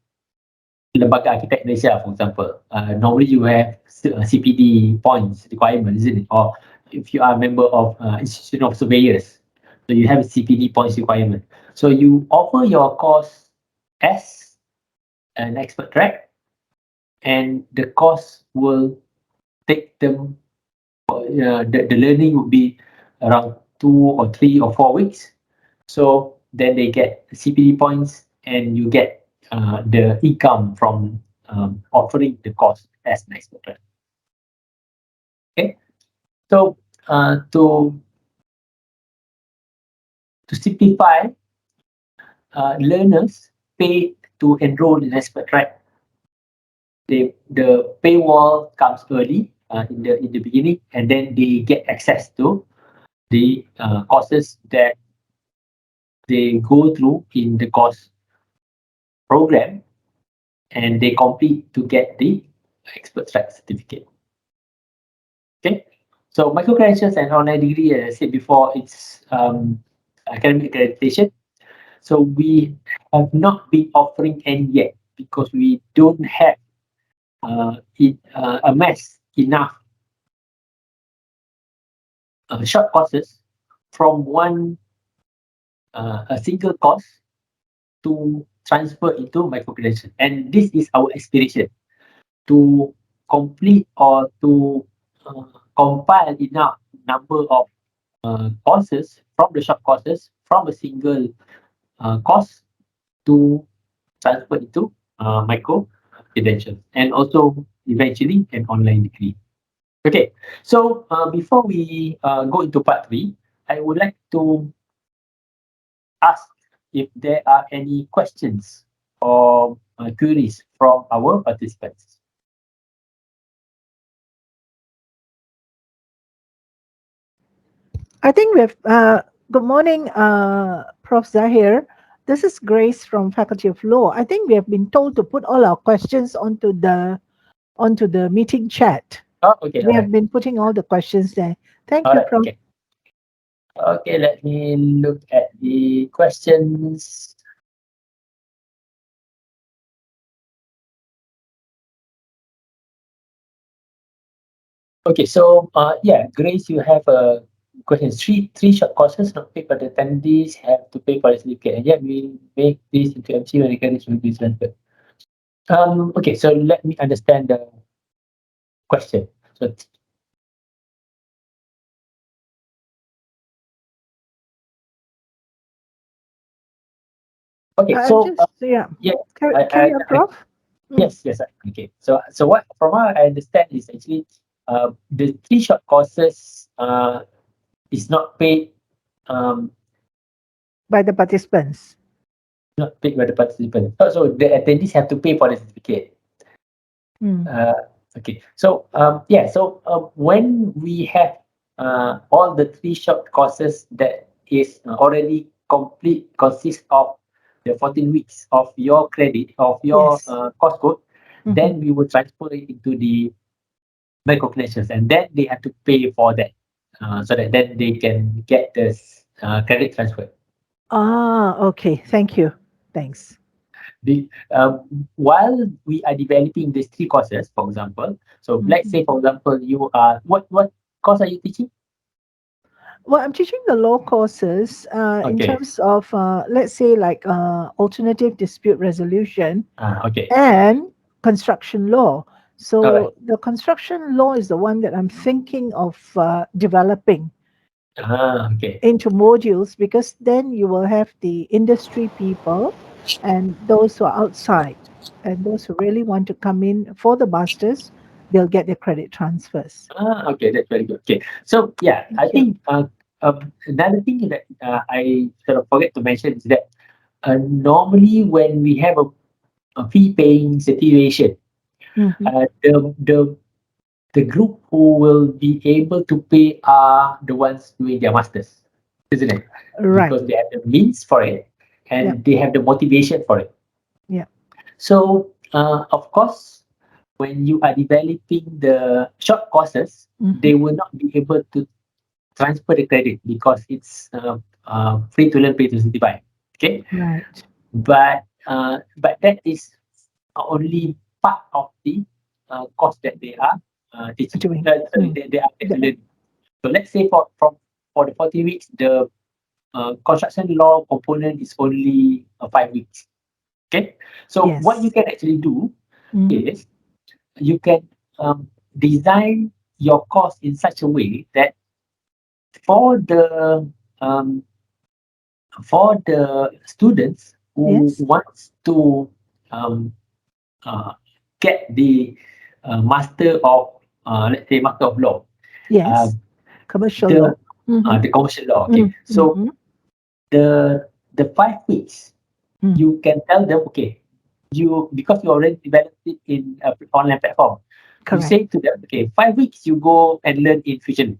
Lembaga Architect Malaysia, for example, normally you have CPD points requirement, isn't it? Or if you are a member of Institution of Surveyors, so you have a CPD points requirement. So you offer your course as an expert track, and the course will take them, the learning would be around 2 or 3 or 4 weeks. So then they get CPD points, and you get the income from offering the course as an expert track. Okay, so to simplify, learners pay to enroll in expert track. The paywall comes early in the beginning, and then they get access to the courses that they go through in the course program, and they complete to get the expert track certificate. Okay, so micro-credentials and online degree, as I said before, it's academic accreditation. So we have not been offering any yet, because we don't have amassed enough short courses from a single course to transfer into micro-credential. And this is our aspiration, to complete or to compile enough number of courses from the short courses from a single course to transfer into micro credentials, and also eventually an online degree. Okay, so before we go into part 3, I would like to ask if there are any questions or queries from our participants. I think we have, good morning, Prof. Zahir. This is Grace from Faculty of Law. I think we have been told to put all our questions onto the meeting chat. Oh, okay, We all have right, been putting all the questions there. Thank all you, right, Prof. okay. Okay, let me look at the questions. Okay, so yeah, Grace, you have a question. Three short courses not paid by the attendees have to pay for the certificate, and yet we make this into MC when the credits will be transferred. Okay, so let me understand the question. So okay, so Just, yeah, yeah, carry on, Prof. Mm. yes. Okay, so what from what I understand is actually the three short courses is not paid, um By the participants. not paid by the participant. So the attendees have to pay for the certificate. Mm. Okay, so yeah, so when we have all the three short courses that is already complete, consist of the 14 weeks of your credit of your Yes. course code, Mhm. then we will transfer it into the Microcredentials, and then they have to pay for that, so that then they can get this credit transfer. Okay. Thank you. Thanks. While we are developing these three courses, for example, so let's Mhm. say, for example, you are what course are you teaching? Well, I'm teaching the law courses in Okay, terms of, let's say, like alternative dispute resolution okay, and construction law. all right, So the construction law is the one that I'm thinking of developing. Okay. into modules, because then you will have the industry people and those who are outside, and those who really want to come in for the masters, they'll get their credit transfers. Okay, that's very good. Okay, so yeah, Thank I you. think another thing that I sort of forget to mention is that normally when we have a fee paying situation, Hmm. the group who will be able to pay are the ones doing their masters, isn't it? Right. Because they have the means for it Yeah. and they have the motivation for it. Yeah. So, of course, when you are developing the short courses, Hmm. they will not be able to transfer the credit because it's free to learn, pay to certify. Okay, Right. but that is only part of the course that they are teaching. Doing. Sorry, they are The- learning. So let's say for the 40 weeks, the construction law component is only 5 weeks. Okay, so what you yes. can actually do Hmm. is you can design your course in such a way that for the um, for the students who Yes. wants to um, uh, get the master of let's say master of law, uh, Yes. Commercial the law. Hmm. the commercial law. Okay, so Mm-hmm. the 5 weeks Mm. you can tell them, okay, you because you already developed it in an online platform, you Correct. say to them, okay, 5 weeks you go and learn in Fusion.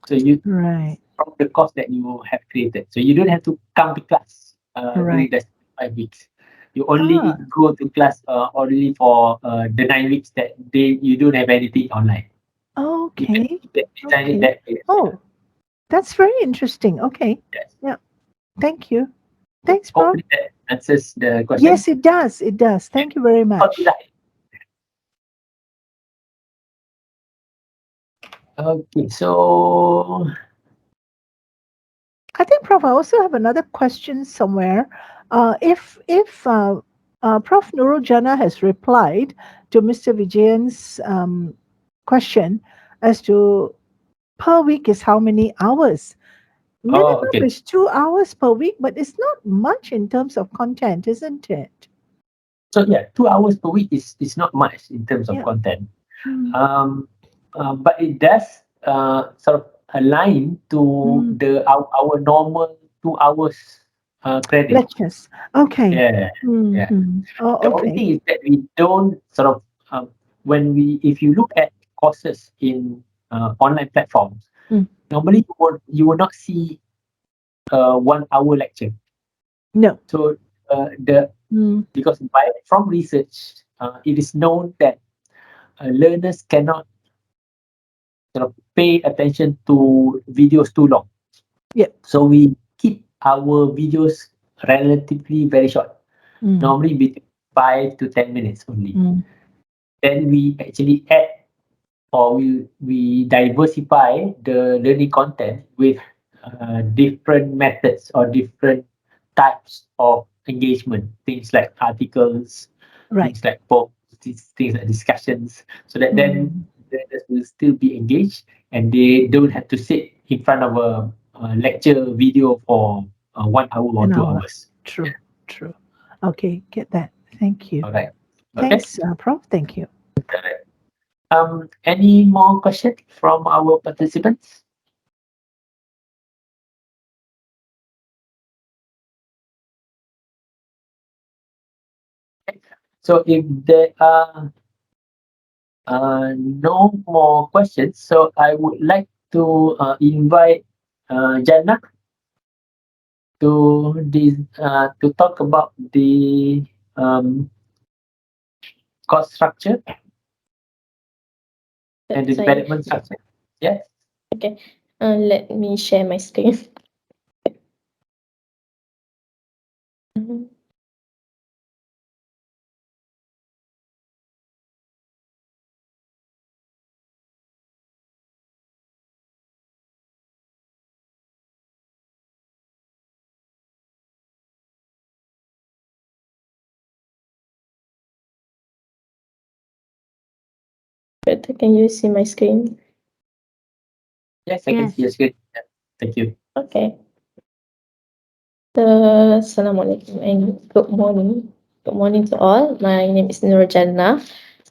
So you Right. from the course that you have created. So you don't have to come to class during Right. the 5 weeks. You only Ah. go to class only for the 9 weeks that you don't have anything online. You can Okay. design it Okay. that way as well. Oh, that's very interesting. Okay. Yes. Yeah. Thank you. So Thanks, Prof. hopefully that answers the question. Yes, it does. It does. Yeah. Thank you very How to much. die. Okay, so I think, Prof, I also have another question somewhere. If Prof. Nurrul Jannah has replied to Mr. Vijayan's question as to per week is how many hours? Minimum okay. is 2 hours per week, but it's not much in terms of content, isn't it? So yeah, 2 hours per week is not much in terms of Yeah. content. Mm, Um, but it does sort of align to mm. our normal 2 hours credit. Lectures. Okay. Yeah, yeah. Mm-hmm. Oh, The only okay. thing is that we don't sort of if you look at courses in online platforms, Mm. normally you will not see a 1 hour lecture. No. So the Mm. because from research, it is known that learners cannot sort of pay attention to videos too long. Yeah. So we keep our videos relatively very short, Mm. normally between 5 to 10 minutes only. Mm. Then we actually add or we diversify the learning content with different methods or different types of engagement, things like articles, Right. things like posts, things like discussions, so that then Mm. learners will still be engaged and they don't have to sit in front of a lecture video for 1 hour or An two hour. hours. Yeah. True. True. Okay. Get that. Thank you. All right. Okay. Thanks, Prof. Thank you. Correct. Any more questions from our participants? So if there are no more questions, so I would like to invite Jannah to talk about the um, cost structure and the Sorry. development structure. Yes. Okay. Let me share my screen. Mhm. But can you see my screen? Yes, I can see your Yes. screen. Thank you. Okay. Assalamualaikum and good morning. Good morning to all. My name is Nurrul Jannah.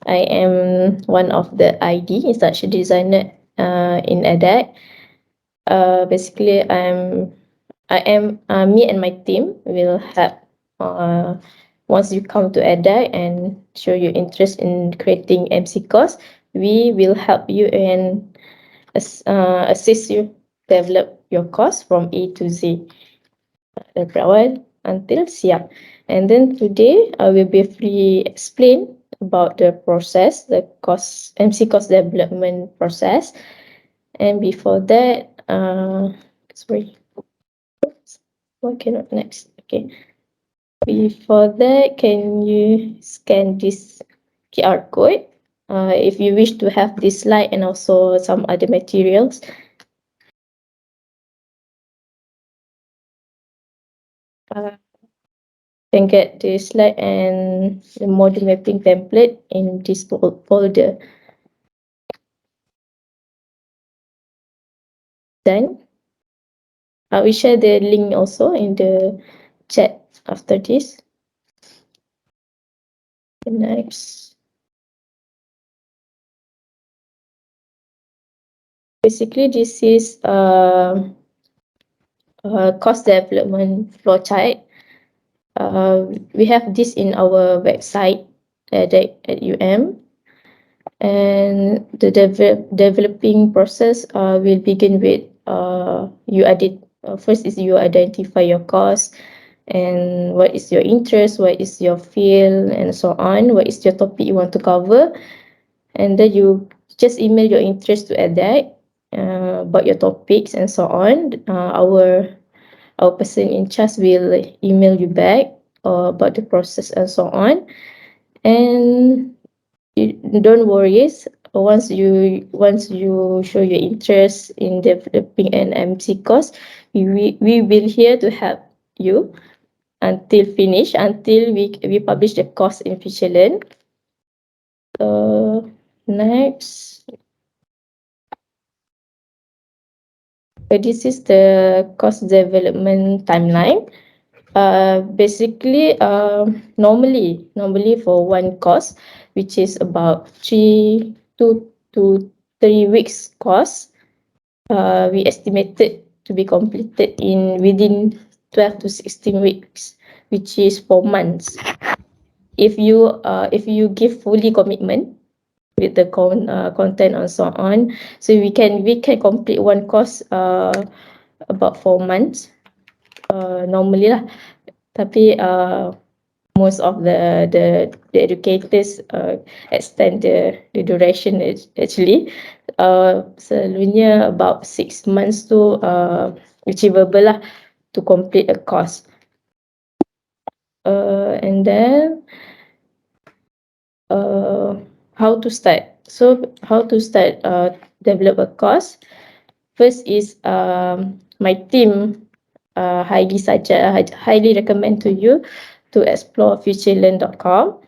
I am one of the ID instruction designer in EDAC. Basically, me and my team will help once you come to EDAC and show your interest in creating MC course, we will help you and assist you develop your course from A to Z. Dari awal until siap. And then today I will briefly explain about the process, the MC course development process. And before that, sorry, why cannot next? Okay. Before that, can you scan this QR code? If you wish to have this slide and also some other materials. Can get the slide and the module mapping template in this folder. Then I will share the link also in the chat after this. Next. Basically, this is course development flowchart. We have this in our website at UM, and the developing process will begin with first is you identify your course and what is your interest, what is your field, and so on. What is your topic you want to cover, and then you just email your interest to EDAC about your topics and so on. Our person in charge will email you back about the process and so on. And don't worry, once you show your interest in developing an MC course, we will here to help you until we publish the course in FutureLearn. Next. This is the course development timeline. Basically, normally for one course, which is about 2 to 3 weeks course, we estimated to be completed within 12 to 16 weeks, which is 4 months. If you give fully commitment with the content and so on, so we can complete one course about 4 months normally lah. Tapi most of the educators extend the duration actually. Selalunya about 6 months tu achievable lah to complete a course. And then how to start? So how to start develop a course? First is my team highly recommend to you to explore FutureLearn.com.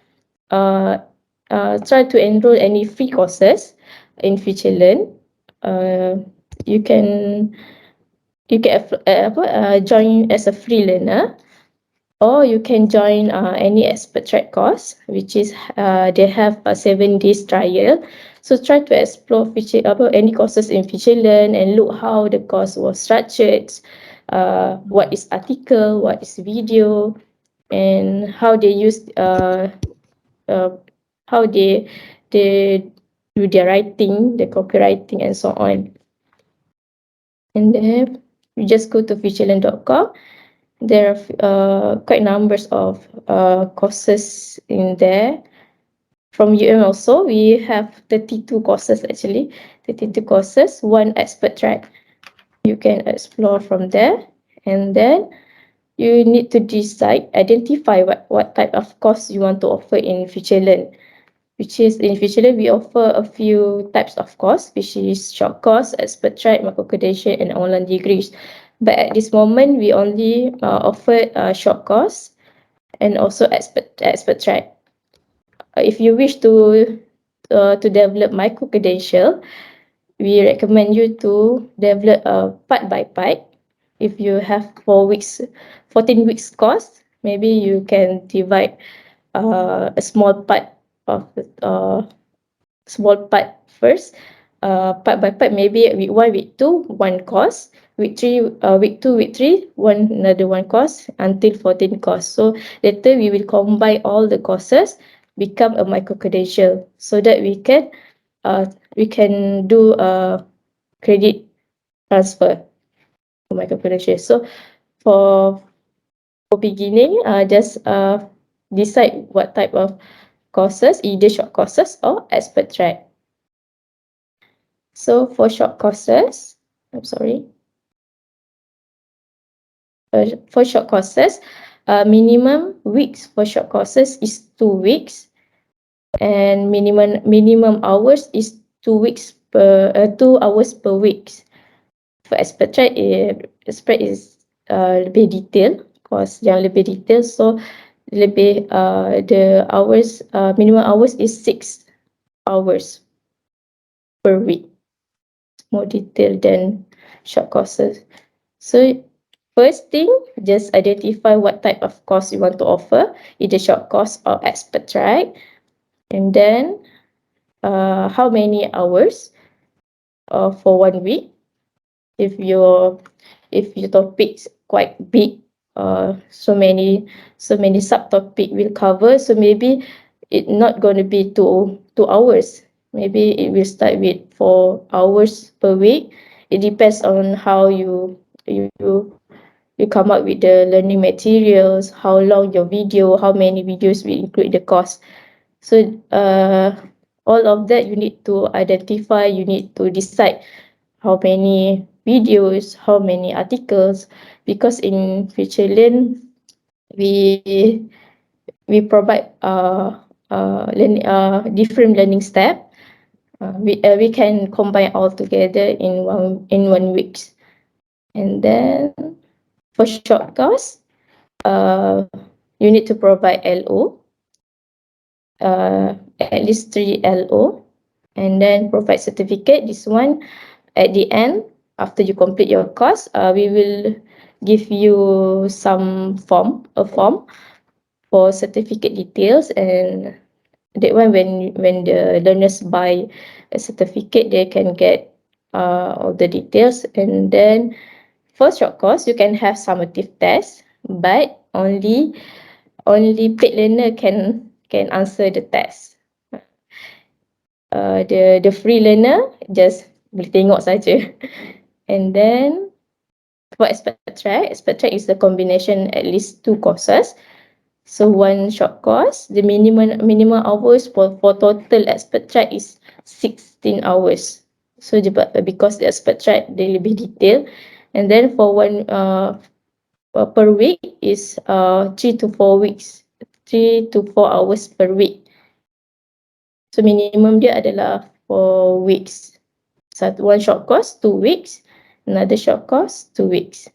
Try to enroll any free courses in FutureLearn. You can join as a free learner, or you can join any expert track course, which is they have a 7 days trial. So try to explore any courses in FutureLearn and look how the course was structured, what is article, what is video, and how they use how they do their writing, the copywriting, and so on. And then you just go to FutureLearn.com. There are quite numbers of courses in there. From also, we have 32 courses actually, 32 courses, one expert track. You can explore from there, and then you need to identify what type of course you want to offer in FutureLearn. Which is in FutureLearn, we offer a few types of course, which is short course, expert track, Microcredential, and online degrees. But at this moment, we only offer short course and also expert track. If you wish to develop Microcredential, we recommend you to develop part by part. If you have 4 weeks, 14 weeks course, maybe you can divide a small part of small part first, part by part, maybe week 1, week 2, one course, week 3, week 2, week 3, another one course, until 14 course. So later we will combine all the courses, become a micro-credential, so that we can do a credit transfer for micro-credential. So for beginning, just decide what type of courses, either short courses or expert track. So for short courses, for short courses, minimum weeks for short courses is 2 weeks, and minimum hours is 2 hours per week. For expert track, expert is lebih detail, course yang lebih detail, so lebih the hours, minimum hours is 6 hours per week. More detailed than short courses. So first thing, just identify what type of course you want to offer, either short course or expert track, and then how many hours for 1 week. If your topic's quite big, so many subtopic will cover, so maybe it not going to be 2 hours. Maybe it will start with 4 hours per week. It depends on how you come up with the learning materials, how long your video, how many videos will include the course. So all of that you need to identify, you need to decide how many videos, how many articles, because in FutureLearn we provide different learning step. We can combine all together in one week. And then for short course, you need to provide LO, at least 3 LO, and then provide certificate. This one at the end, after you complete your course, we will give you a form for certificate details, and that one, when the learners buy a certificate, they can get all the details. And then for short course, you can have summative test, but only paid learner can answer the test. The free learner just boleh tengok saja. And then for expert track is the combination at least 2 courses. So one short course, the minimum hours for total expert track is 16 hours. So because the expert track they lebih detail, and then for one per week is 3 to 4 weeks, 3 to 4 hours per week. So minimum dia adalah 4 weeks. One short course 2 weeks, another short course 2 weeks.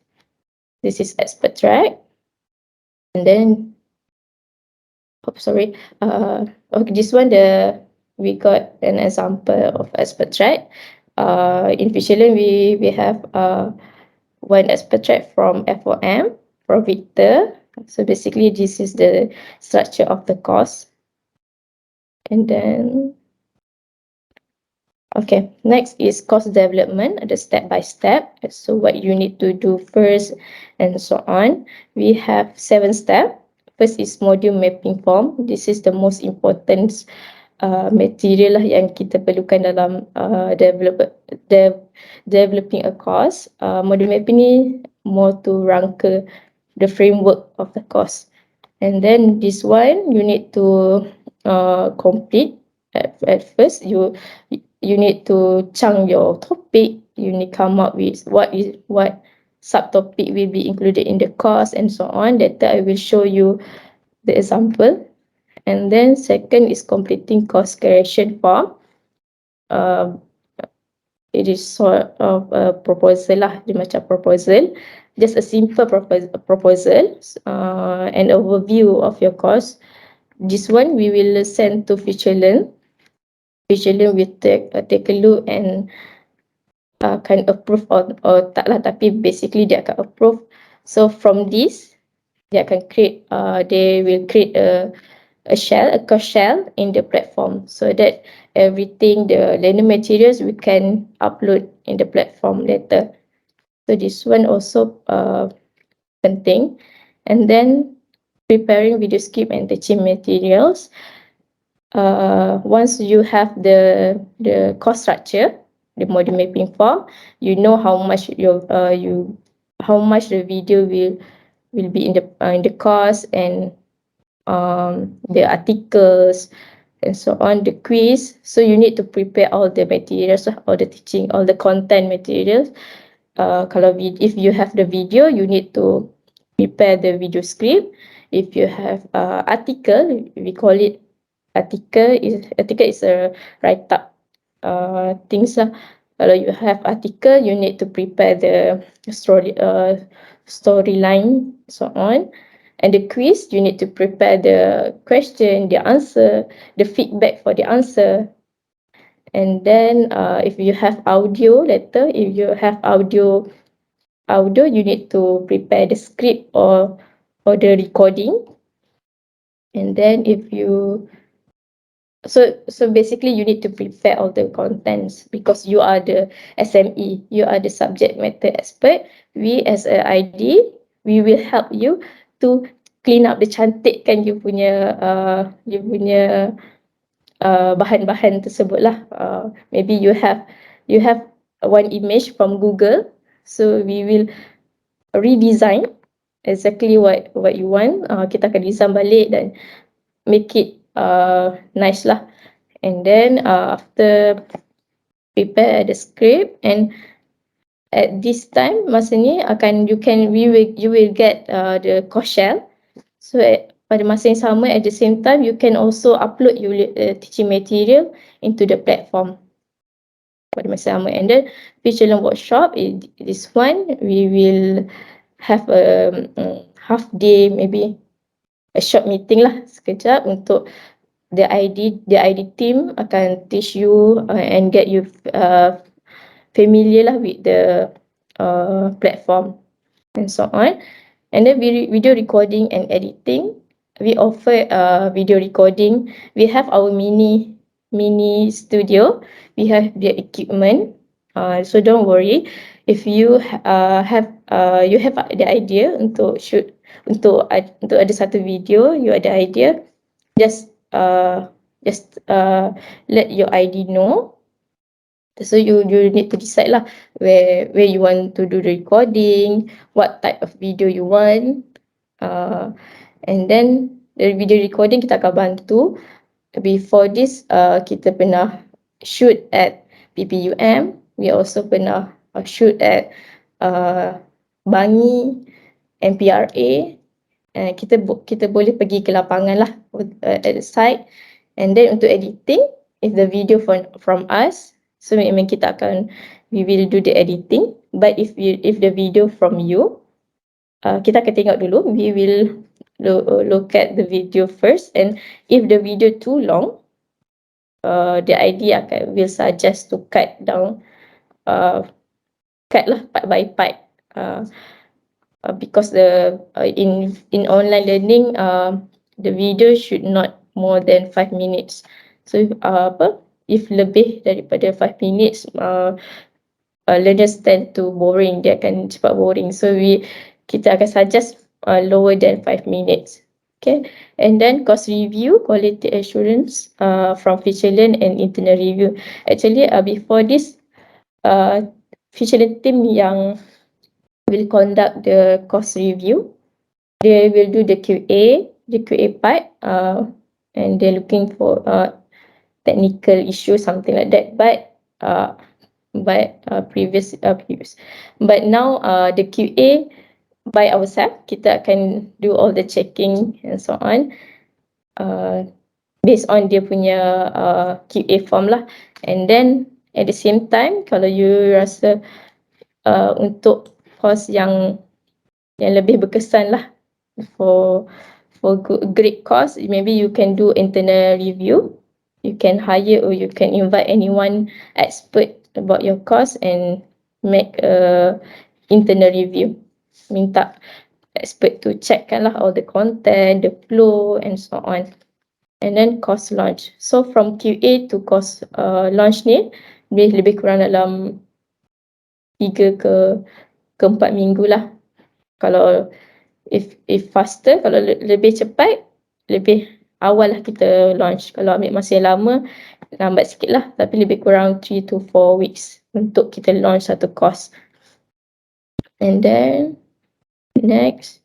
This is expert track. And then this one, we got an example of expert track. In FutureLearn we have one expert track from FOM, from Victor. So basically this is the structure of the course. And then next is course development, the step by step. So what you need to do first and so on. We have 7 steps. First is module mapping form. This is the most important material lah yang kita perlukan dalam developing a course. Module mapping ni more to rangka the framework of the course. And then this one you need to complete. At first you need to chunk your topic. You need to come up with what subtopic will be included in the course and so on. Later I will show you the example. And then second is completing course creation form. It is sort of a proposal lah, dia macam proposal. Just a simple proposal, an overview of your course. This one we will send to FutureLearn. FutureLearn will take a look and akan approve or tak lah, tapi basically dia akan approve. So from this, they will create a course shell in the platform, so that everything, the learning materials, we can upload in the platform later. So this one also penting. And then preparing video script and teaching materials. Once you have the course structure, the module mapping form, you know how much how much the video will be in the course, and the articles and so on, the quiz. So you need to prepare all the materials, all the teaching, all the content materials. If you have the video, you need to prepare the video script. If you have article, we call it article is a write up things lah. Kalau you have article, you need to prepare the storyline, so on. And the quiz, you need to prepare the question, the answer, the feedback for the answer. And then if you have audio later, if you have audio, you need to prepare the script or the recording. And then if you so basically you need to prepare all the contents, because you are the SME, you are the subject matter expert. We as a ID, we will help you to clean up, the cantikkan you punya bahan-bahan tersebut lah. Maybe you have one image from Google, so we will redesign exactly what you want. Kita akan design balik dan make it nice lah. And then after prepare the script, and at this time masa ni you will get the course shell. So pada masa yang sama, at the same time, you can also upload your teaching material into the platform pada masa sama. And then FutureLearn workshop, this one we will have a half day, maybe a short meeting lah sekejap, untuk the ID team akan teach you and get you familiar lah with the platform and so on. And then video recording and editing, we offer video recording. We have our mini studio. We have the equipment, so don't worry. If you have the idea untuk shoot, untuk ada satu video, you ada idea, just let your ID know. So you need to decide lah where you want to do the recording, what type of video you want, and then the video recording kita akan bantu. Before this, kita pernah shoot at PPUM. We also pernah shoot at Bangi, MPRA. Kita boleh pergi ke lapangan lah, at the site. And then untuk editing, if the video from us, so memang we will do the editing. But if the video from you, kita akan tengok dulu. We will look at the video first, and if the video too long, the ID will suggest to cut down, cut lah part by part, because in online learning, the video should not more than 5 minutes. So if lebih daripada 5 minutes, learners tend to boring, dia akan cepat boring. So kita akan suggest lower than 5 minutes. Okay, and then course review, quality assurance from FutureLearn and internal review. Actually, before this, FutureLearn team yang will conduct the course review. They will do the QA part, and they're looking for technical issue, something like that. But now the QA by ourselves, kita akan do all the checking and so on, based on dia punya QA form lah. And then at the same time, kalau you rasa untuk course yang lebih berkesan lah, for great course, maybe you can do internal review. You can hire or you can invite anyone expert about your course, and make a internal review. Minta expert to checkkan lah all the content, the flow and so on. And then course launch. So from QA to course launch ni lebih kurang dalam 3 ke 4 minggu lah. Kalau if faster, kalau lebih cepat, lebih awal lah kita launch. Kalau ambil masa yang lama, lambat sikit lah. Tapi lebih kurang 3 to 4 weeks untuk kita launch satu course. And then next,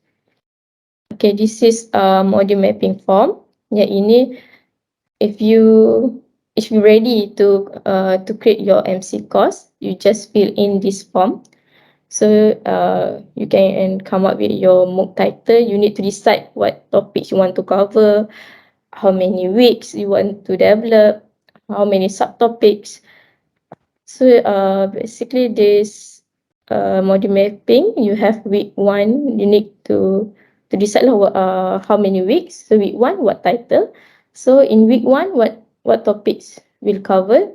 okay, this is module mapping form. Yang ini, if you ready to create your MC course, you just fill in this form. So you can come up with your MOOC title. You need to decide what topics you want to cover, how many weeks you want to develop, how many subtopics. So basically this module mapping, you have week 1, you need to decide how many weeks. So week 1, what title? So in week 1, what topics will cover?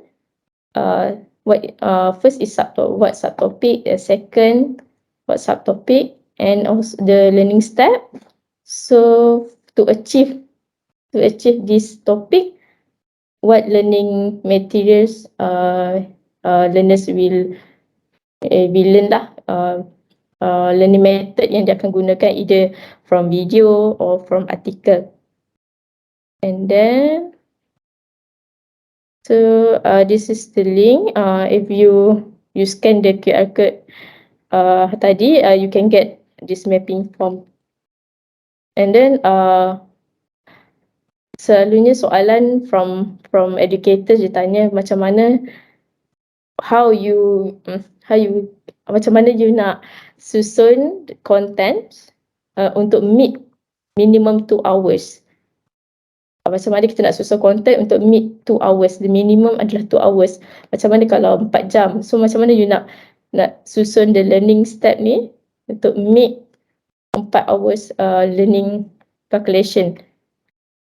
First is what subtopic, second what subtopic, and also the learning step. So to achieve this topic, what learning materials learners will learn lah, learning method yang dia akan gunakan either from video or from article. And then so this is the link. If you scan the QR code tadi, you can get this mapping form. And then selalunya soalan from educators dia tanya macam mana macam mana you nak susun content untuk meet minimum 2 hours. Macam mana kita nak susun content untuk meet 2 hours. The minimum adalah 2 hours. Macam mana kalau 4 jam. So macam mana you nak susun the learning step ni untuk meet 4 hours learning calculation.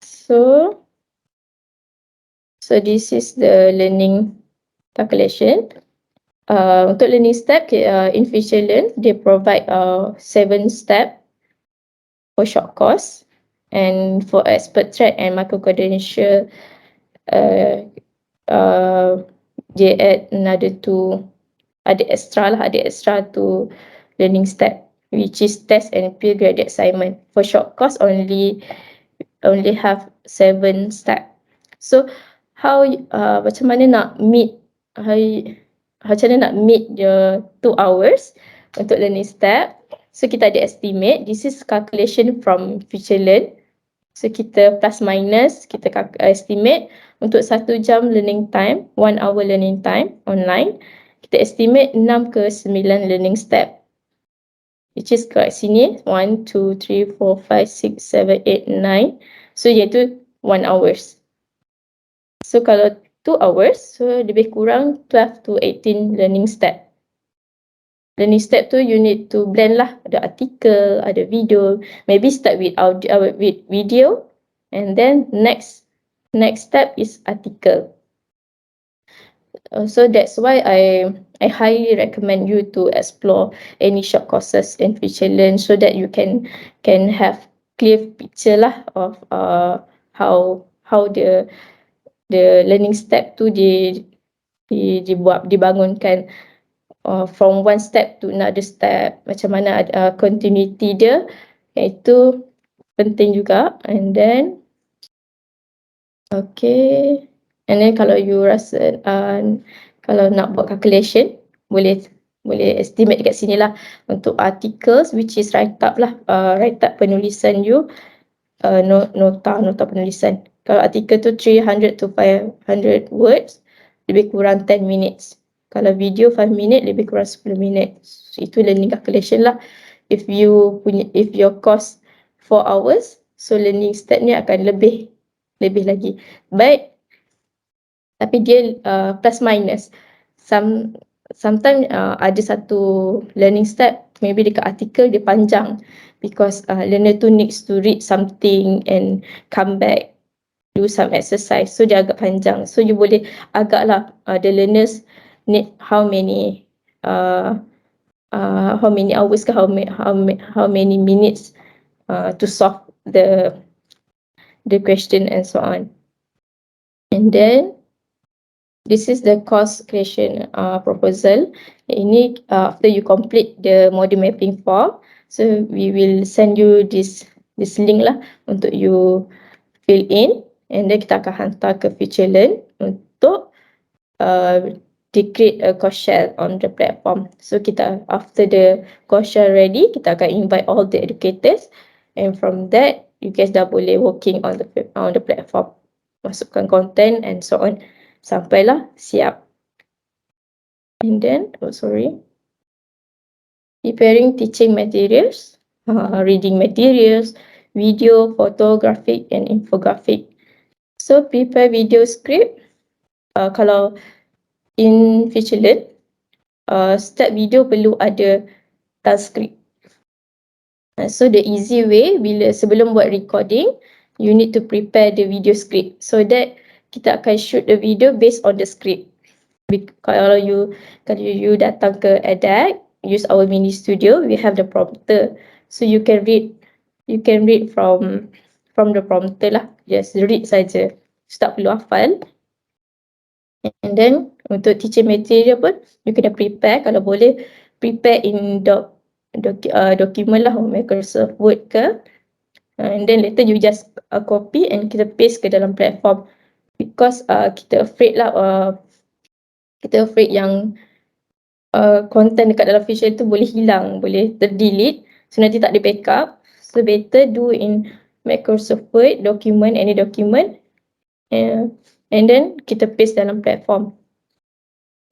So this is the learning calculation. Untuk learning step, in FutureLearn, they provide 7 step for short course. And for expert track and Microcredential, they add another 2, ada extra to learning step, which is test and peer graded assignment. For short course, only have 7 step. So macam mana nak meet the 2 hours untuk learning step? So kita ada estimate. This is calculation from FutureLearn. So kita plus minus, kita estimate untuk 1 jam learning time, 1 hour learning time online. Kita estimate 6 ke 9 learning step. Which is kat sini 1, 2, 3, 4, 5, 6, 7, 8, 9. So iaitu 1 hours. So kalau 2 hours, so lebih kurang 12 to 18 learning step. Learning step tu you need to blend lah. Ada artikel, ada video. Maybe start with video, and then next step is article. So that's why I highly recommend you to explore any short courses in FutureLearn so that you can have clear picture lah of how the learning step tu dibangunkan. From one step to another step, macam mana continuity dia, itu penting juga. And then okay, and then kalau you rasa kalau nak buat calculation, boleh estimate dekat sini lah. Untuk articles, which is write up lah, write up penulisan you, nota penulisan. Kalau artikel tu 300 to 500 words, lebih kurang 10 minutes. Kalau video 5 minit, lebih kurang 10 minit. So, itu learning calculation lah. If your course 4 hours, so learning step ni akan lebih lagi. But tapi dia plus minus. Sometimes ada satu learning step, maybe dekat artikel dia panjang because learner tu needs to read something and come back, do some exercise. So dia agak panjang. So you boleh agaklah the learners need how many how many hours ke how many minutes to solve the question and so on. And then this is the course creation proposal. Ini after you complete the module mapping form, so we will send you this link lah untuk you fill in, and then kita akan hantar ke FutureLearn untuk they create a course shell on the platform. So kita, after the course shell ready, kita akan invite all the educators, and from that you guys dah boleh working on the platform, masukkan content and so on, sampailah siap. And then, preparing teaching materials, reading materials, video, photographic and infographic. So prepare video script. Kalau in FutureLearn, setiap video perlu ada transcript. So the easy way, bila sebelum buat recording, you need to prepare the video script, so that kita akan shoot the video based on the script. Kalau you datang ke edX, use our mini studio, we have the prompter, so you can read from the prompter lah, just read saja, tak perlu hafal. And then untuk teaching material pun you kena prepare, kalau boleh prepare in document lah, Microsoft Word ke, and then later you just copy and kita paste ke dalam platform, because kita afraid yang content dekat dalam FutureLearn tu boleh hilang, boleh terdelete, so nanti tak ada backup. So better do in Microsoft Word document, any document, and then kita paste dalam platform.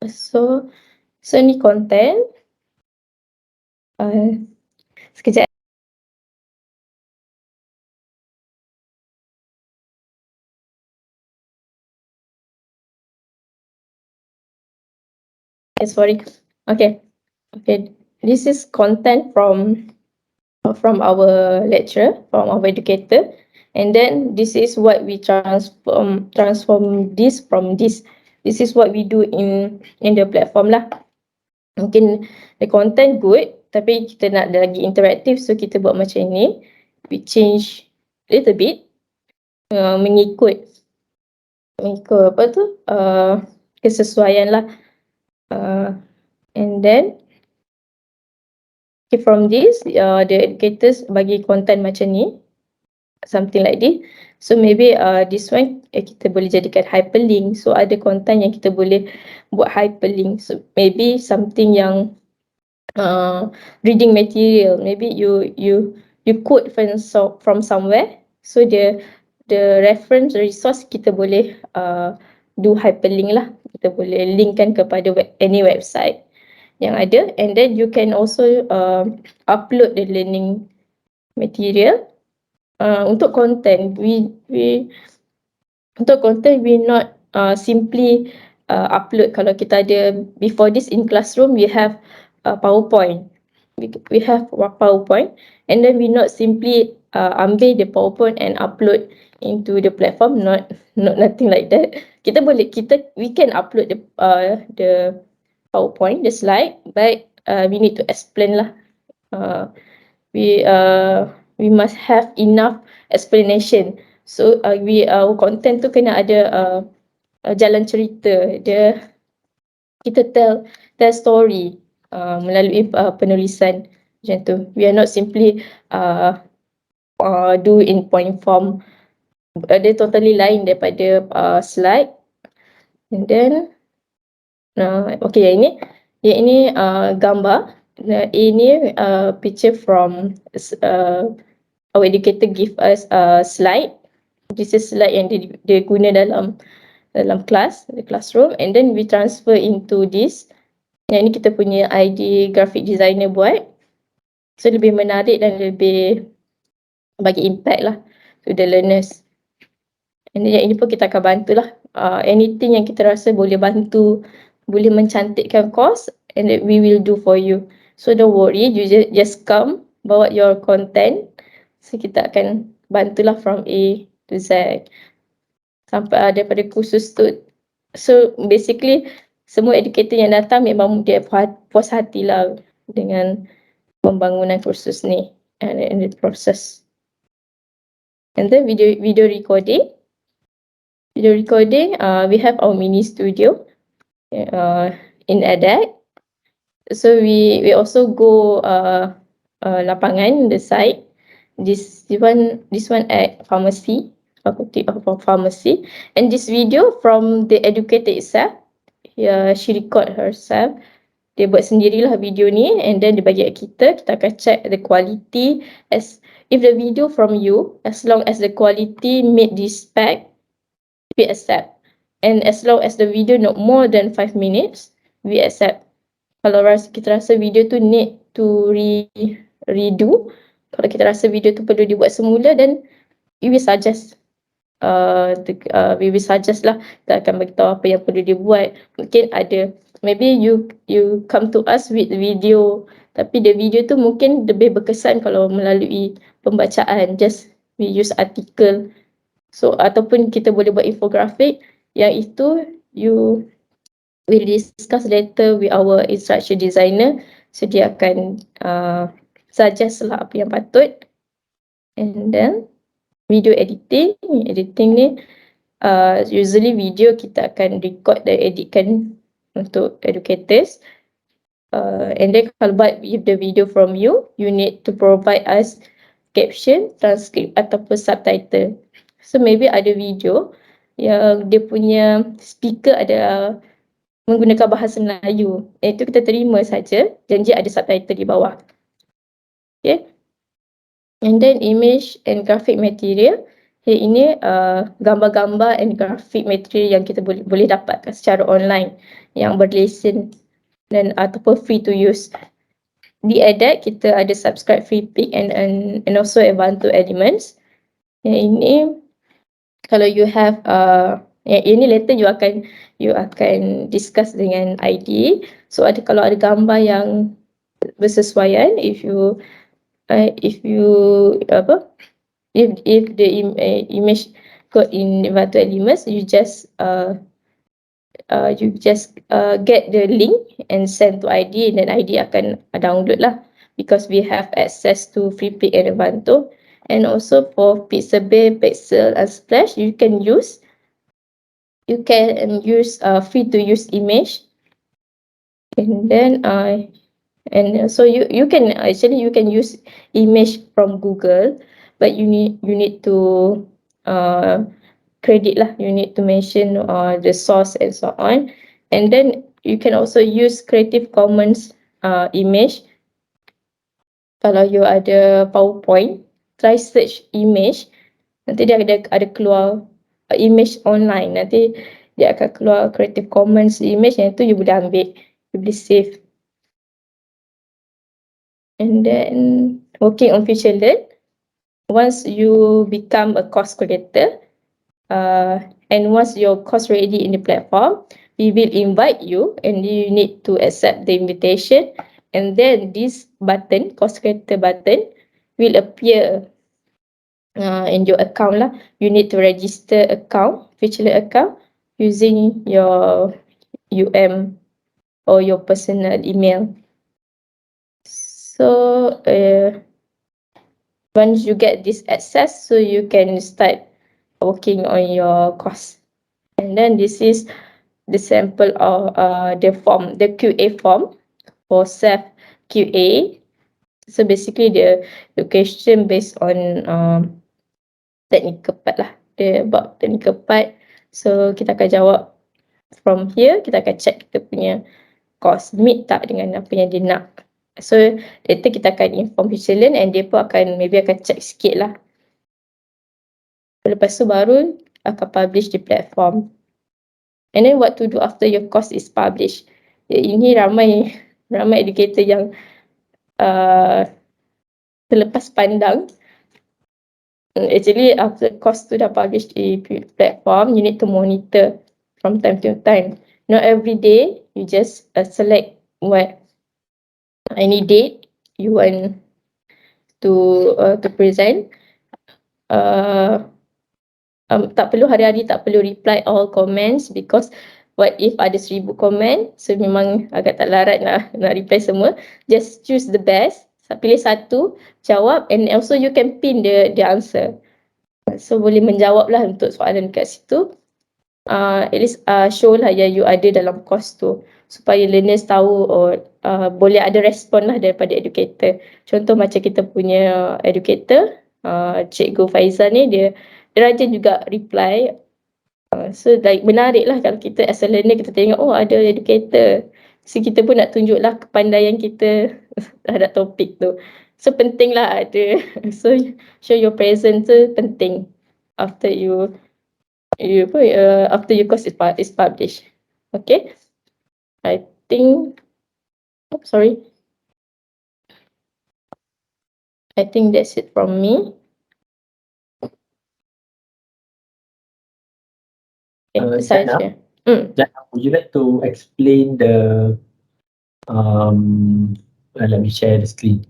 So ni content. Sekejap. Sorry. Okay. This is content from our lecturer, from our educator, and then this is what we transform this from this. This is what we do in the platform lah. Mungkin the content good, tapi kita nak lagi interaktif, so kita buat macam ni. We change little bit, mengikut apa tu, kesesuaian lah. And then from this, the educators bagi content macam ni, something like this. So maybe this one kita boleh jadikan hyperlink. So ada content yang kita boleh buat hyperlink. So maybe something yang reading material, maybe you quote from somewhere. So the reference resource kita boleh do hyperlink lah. Kita boleh linkkan kepada any website yang ada, and then you can also upload the learning material. Untuk content, we not simply upload. Kalau kita ada, before this in classroom we have PowerPoint. We have PowerPoint, and then we not simply ambil the PowerPoint and upload into the platform. Not nothing like that. We can upload the PowerPoint, the slide, but we need to explain lah. We must have enough explanation. So our content tu kena ada jalan cerita. Kita tell story melalui penulisan macam tu. We are not simply do in point form. Dia totally lain daripada slide. And then okay, yang ini gambar. Ini picture from our educator give us a slide. This is slide yang dia guna dalam kelas, the classroom, and then we transfer into this. Yang ini kita punya ID graphic designer buat. So lebih menarik dan lebih bagi impact lah to the learners. And then yang ini pun kita akan bantulah. Anything yang kita rasa boleh bantu, boleh mencantikkan course, and that we will do for you. So don't worry, you just come, bawa your content. So kita akan bantulah from A to Z sampai daripada kursus tu. So basically semua educator yang datang memang dia puas hati lah dengan pembangunan kursus ni and the process. And then video recording. Video recording, we have our mini studio in EDEC. So we also go lapangan, the site. This one at pharmacy, Faculty of Pharmacy. And this video from the educator itself, she record herself. Dia buat sendirilah video ni, and then dia bagi kat kita akan check the quality. As if the video from you, as long as the quality meet this spec, we accept. And as long as the video not more than 5 minutes, we accept. Kalau kita rasa video tu need to redo, kalau kita rasa video tu perlu dibuat semula, then we will suggest. We will suggest lah, kita akan beritahu apa yang perlu dibuat. Mungkin ada, maybe you come to us with video, tapi the video tu mungkin lebih berkesan kalau melalui pembacaan, just we use artikel. So ataupun kita boleh buat infografik, yang itu you will discuss later with our instruction designer. So dia akan suggest lah apa yang patut. And then video editing ni usually video kita akan record dan editkan untuk educators. And then kalau buat the video from you need to provide us caption, transcript ataupun subtitle. So maybe ada video yang dia punya speaker ada menggunakan bahasa Melayu. Itu kita terima saja, janji ada subtitle di bawah. Okay. And then image and graphic material. Ini gambar-gambar and graphic material yang kita boleh dapatkan secara online yang berlesen dan ataupun free to use. Di EDEC kita ada subscribe free pick and also Ubuntu elements. Yang ini kalau you have ini later you akan discuss dengan ID. So kalau ada gambar yang bersesuaian, if the image got in Ubuntu elements, you just get the link and send to ID, and then ID akan download lah, because we have access to free pick and Ubuntu. And also for Pixabay, Pixel and Splash, you can use free to use image. And then so you can use image from Google, but you need to credit lah, you need to mention the source and so on. And then you can also use Creative Commons image. Kalau you ada PowerPoint, try search image, nanti dia ada keluar image online, nanti dia akan keluar Creative Commons image, yang tu you boleh ambil, you boleh save. And then working on FutureLearn, once you become a course creator, and once your course ready in the platform, we will invite you and you need to accept the invitation. And then this button, course creator button, will appear in your account lah. You need to register account, FutureLearn account, using your or your personal email. So once you get this access, so you can start working on your course. And then this is the sample of the QA form for self QA. So basically the question based on technical part lah, about technical part. So kita akan jawab from here, kita akan check kita punya course meet tak dengan apa yang dia nak. So later kita akan inform FutureLearn and dia pun akan check sikit lah. Lepas tu baru akan publish di platform. And then what to do after your course is published. Ini ramai educator yang terlepas pandang. Actually after course tu dah publish di platform, you need to monitor from time to time. Not every day, you just select any date you want to present. Tak perlu hari-hari, tak perlu reply all comments, because what if ada 1000 komen, so memang agak tak larat nak reply semua. Just choose the best, pilih satu, jawab, and also you can pin the answer. So boleh menjawab lah untuk soalan kat situ. At least show lah yang you ada dalam course tu, supaya learners tahu boleh ada respon lah daripada educator. Contoh macam kita punya educator, Cikgu Faizal ni, dia rajin juga reply. So like menarik lah kalau kita as a learner kita tengok ada educator. So kita pun nak tunjuk lah kepandaian kita terhadap topik tu. So penting lah ada. So show your presence tu penting after after your course is published. Okay. I think I think that's it from me. Jannah, would you like to explain the let me share the screen.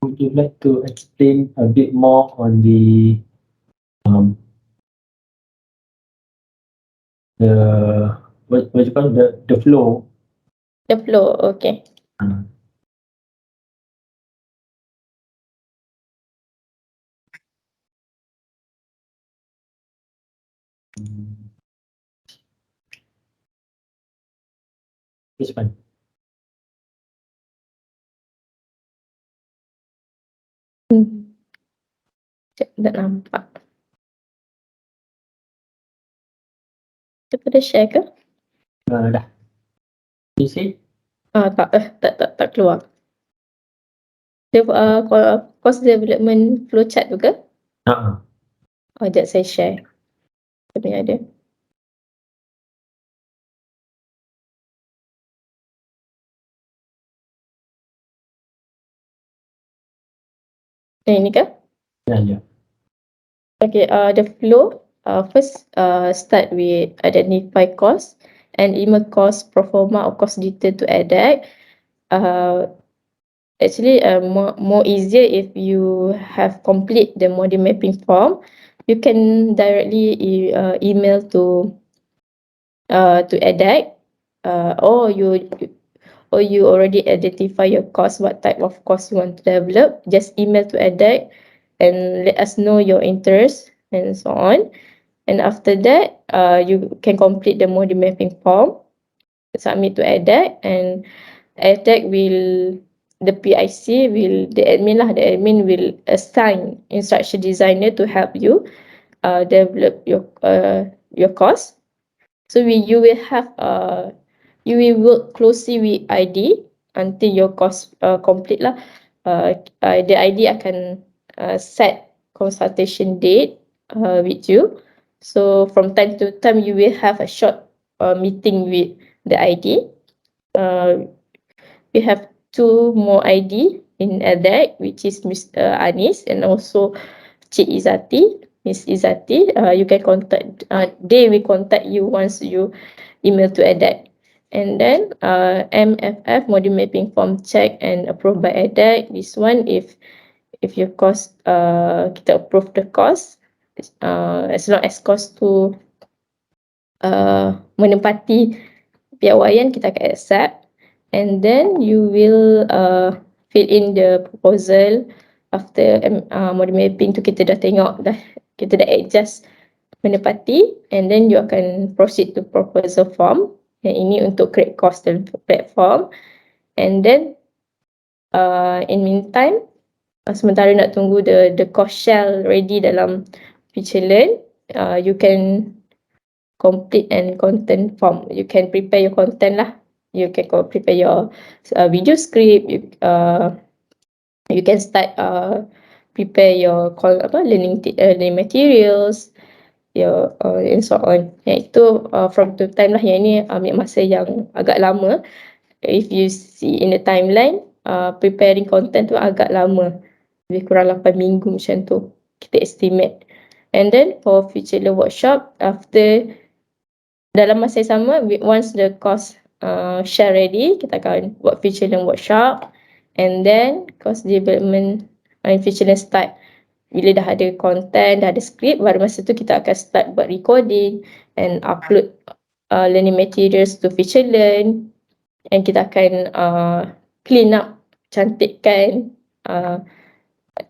Would you like to explain a bit more on the what you call the flow? The flow, okay. This one. Tak nampak. Kita pada share ke? Dah. You see? Tak keluar. Dia course development flowchart tu ke? Sekejap saya share. Apa yang ada? Ini ke? Ya. Okay, the flow, first start with identify cost and email cost pro forma or cost detail to edX. Actually, more easier if you have complete the module mapping form. You can directly email to edX, or you already identify your course, what type of course you want to develop. Just email to edX and let us know your interest and so on. And after that, you can complete the module mapping form, submit to edX, and edX will, the PIC will, the admin will assign instruction designer to help you develop your course. So you will have you will work closely with ID until your course complete lah. The ID akan set consultation date with you. So from time to time you will have a short meeting with the ID. We have 2 more ID in edX, which is Mr. Anis and also Cik Izzati, Miss Izzati. You can contact, they will contact you once you email to edX. And then MFF, module mapping form check and approved by edX. This one, if your course, kita approve the course, as long as cost tu menempati piawaian, kita akan accept. And then you will fill in the proposal. After module mapping tu kita dah tengok, kita dah adjust menepati, and then you akan proceed to proposal form. Yang ini untuk create course dan platform. And then in meantime, sementara nak tunggu the course shell ready dalam FutureLearn, you can complete and content form. You can prepare your content lah. You can prepare your video script. You can start prepare your learning materials, and so on. Yang itu from the time lah, yang ini ambil masa yang agak lama. If you see in the timeline, preparing content tu agak lama, lebih kurang 8 minggu macam tu kita estimate. And then for FutureLearn workshop, after dalam masa yang sama, once the course share ready, kita akan buat FutureLearn workshop. And then course development and FutureLearn start. Bila dah ada content, dah ada script, baru masa tu kita akan start buat recording, and upload learning materials to FutureLearn, and kita akan clean up, cantikkan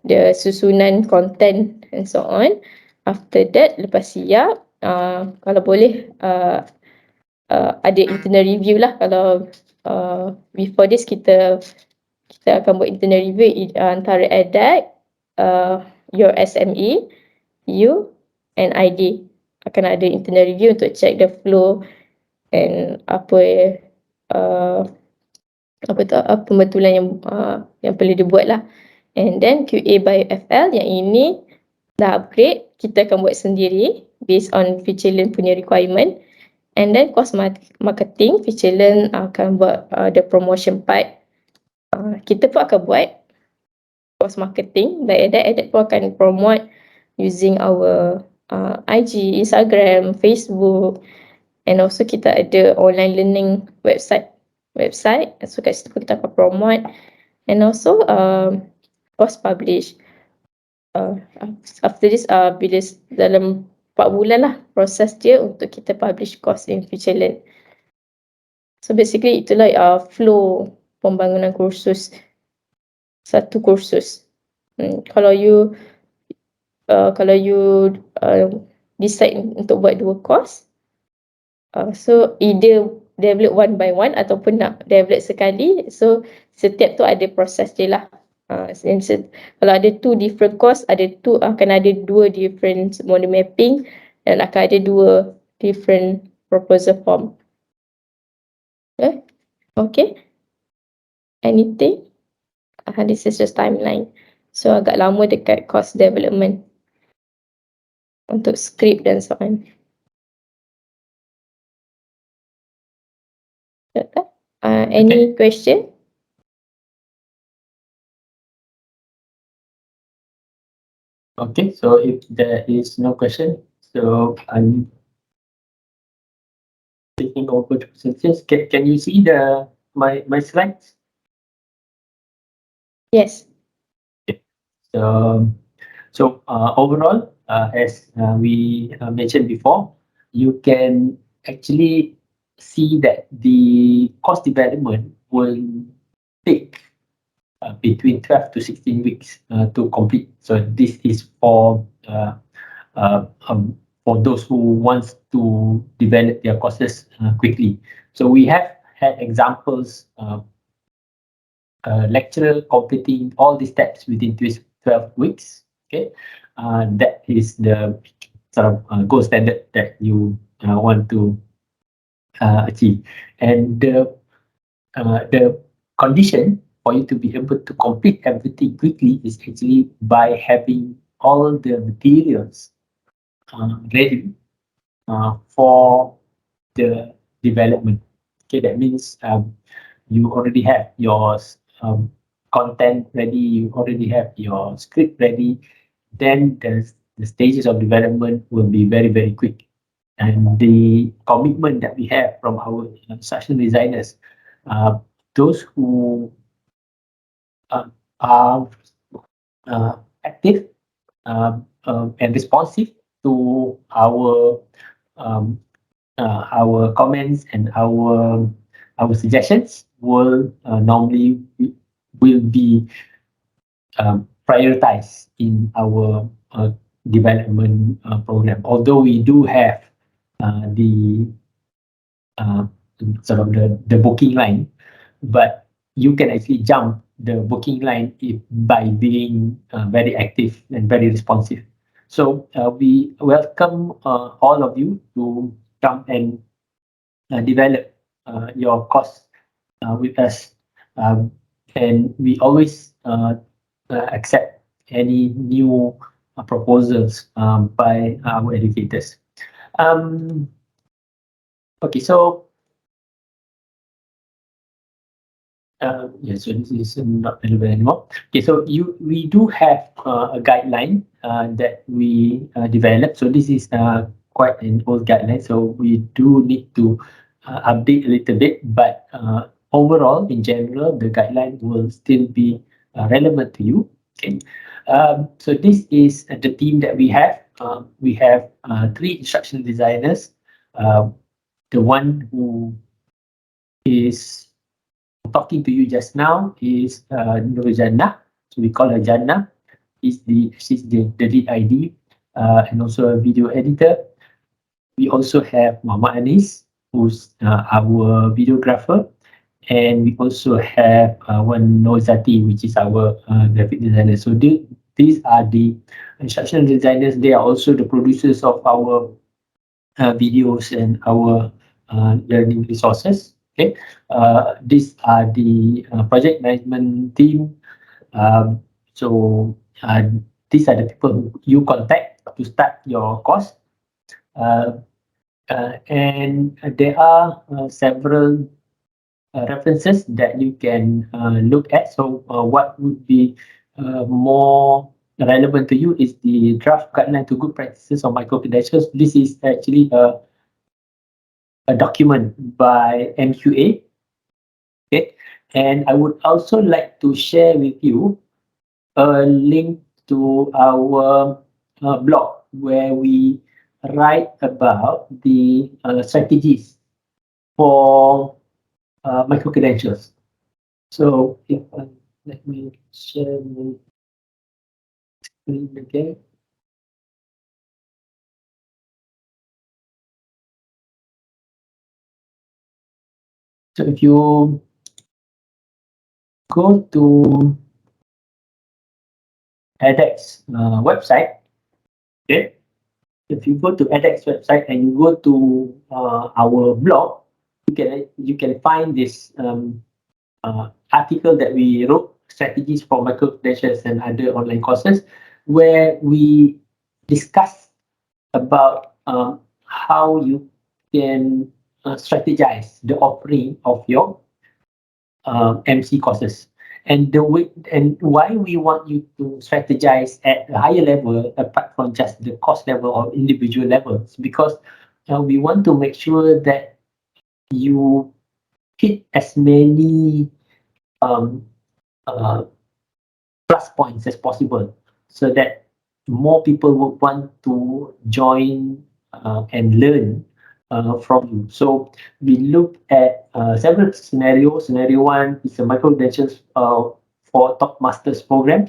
the susunan content and so on. After that, lepas siap, kalau boleh ada internal review lah. Kalau before this kita akan buat internal review antara EDAC, your SME, you and ID. Akan ada internal review untuk check the flow and pembetulan yang perlu dibuat lah. And then QA by FL yang ini dah upgrade, kita akan buat sendiri based on FutureLearn punya requirement. And then course marketing, FutureLearn akan buat the promotion part. Kita pun akan buat course marketing, by EDAC pun akan promote using our IG, Instagram, Facebook, and also kita ada online learning website. So kat situ kita akan promote, and also course publish. After this, bila dalam 4 bulan lah proses dia untuk kita publish course in FutureLearn. So basically itulah flow pembangunan kursus, satu kursus. Kalau you decide untuk buat 2 course, so either develop one by one ataupun nak develop sekali, so setiap tu ada proses dia lah. Kalau ada 2 different course, akan ada 2 different model mapping dan akan ada 2 different proposal form. Okay. Anything? This is just timeline. So agak lama dekat course development untuk script dan so on. Any question? Okay, so if there is no question, so I'm taking over the presentations. Can you see my slides? Yes. So overall, as we mentioned before, you can actually see that the course development will take between 12 to 16 weeks to complete. So this is for those who wants to develop their courses quickly. So we have had examples lecturer completing all the steps within 12 weeks. Okay, that is the sort of gold standard that you want to achieve, and the condition for you to be able to complete everything quickly is actually by having all the materials ready for the development. Okay, that means you already have your content ready, you already have your script ready, then the stages of development will be very, very quick. And the commitment that we have from our instructional designers, those who are active and responsive to our comments and our suggestions will normally will be prioritized in our development program. Although we do have the sort of the booking line, but you can actually jump the booking line by being very active and very responsive. So we welcome all of you to come and develop your course with us, and we always accept any new proposals by our educators. Okay, so so this is not relevant anymore. Okay, so we do have a guideline that we developed. So this is quite an old guideline, so we do need to update a little bit, but overall, in general, the guideline will still be relevant to you. Okay, so this is the team that we have. We have 3 instructional designers The one who is talking to you just now is Jannah. So we call her Jannah. She's the lead ID and also a video editor. We also have Muhammad Anis, who's our videographer. And we also have one Nozati, which is our graphic designer. So these are the instructional designers. They are also the producers of our videos and our learning resources. Okay, these are the project management team. Um, so these are the people who you contact to start your course. Uh, and there are several references that you can look at. So what would be more relevant to you is the draft guideline to good practices on micro-credentials. This is actually a document by MQA. Okay, and I would also like to share with you a link to our blog where we write about the strategies for micro-credentials. So if let me share my screen again. So if you go to edX website, okay, if you go to edX website and you go to our blog, you can find this article that we wrote, strategies for micro-credentials and other online courses, where we discuss about how you can strategize the offering of your MC courses. And the way and why we want you to strategize at a higher level apart from just the course level or individual levels, because we want to make sure that you hit as many um, uh, plus points as possible, so that more people would want to join and learn from you. So we looked at several scenarios. Scenario one is a micro-credentials for top masters program.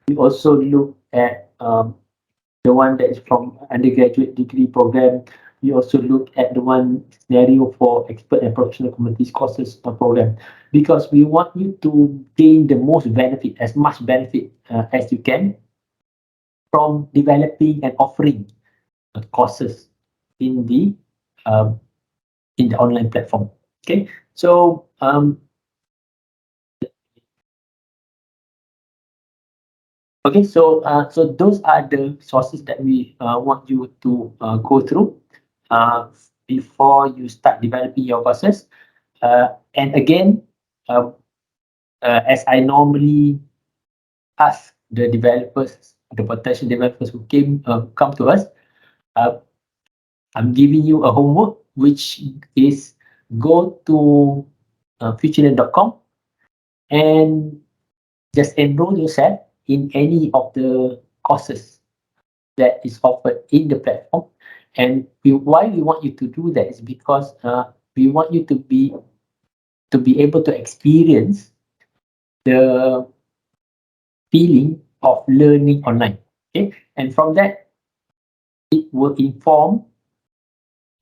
We also look at the one that is from undergraduate degree program. We also look at the one scenario for expert and professional communities courses program, because we want you to gain the most benefit, as much benefit as you can from developing and offering courses in um, the online platform. Okay, so okay, so those are the sources that we want you to go through before you start developing your courses. And again, uh, as I normally ask the developers, the potential developers who come to us, uh, I'm giving you a homework, which is go to FutureLearn.com and just enroll yourself in any of the courses that is offered in the platform. And why we want you to do that is because we want you to be able to experience the feeling of learning online. Okay, and from that, it will inform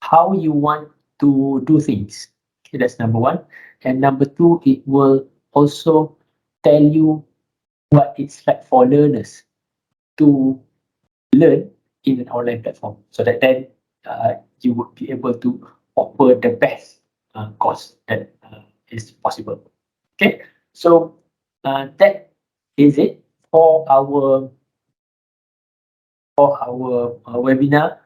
how you want to do things. Okay, that's number one. And number two, it will also tell you what it's like for learners to learn in an online platform, so that then you would be able to offer the best course that is possible. Okay, so that is it for our webinar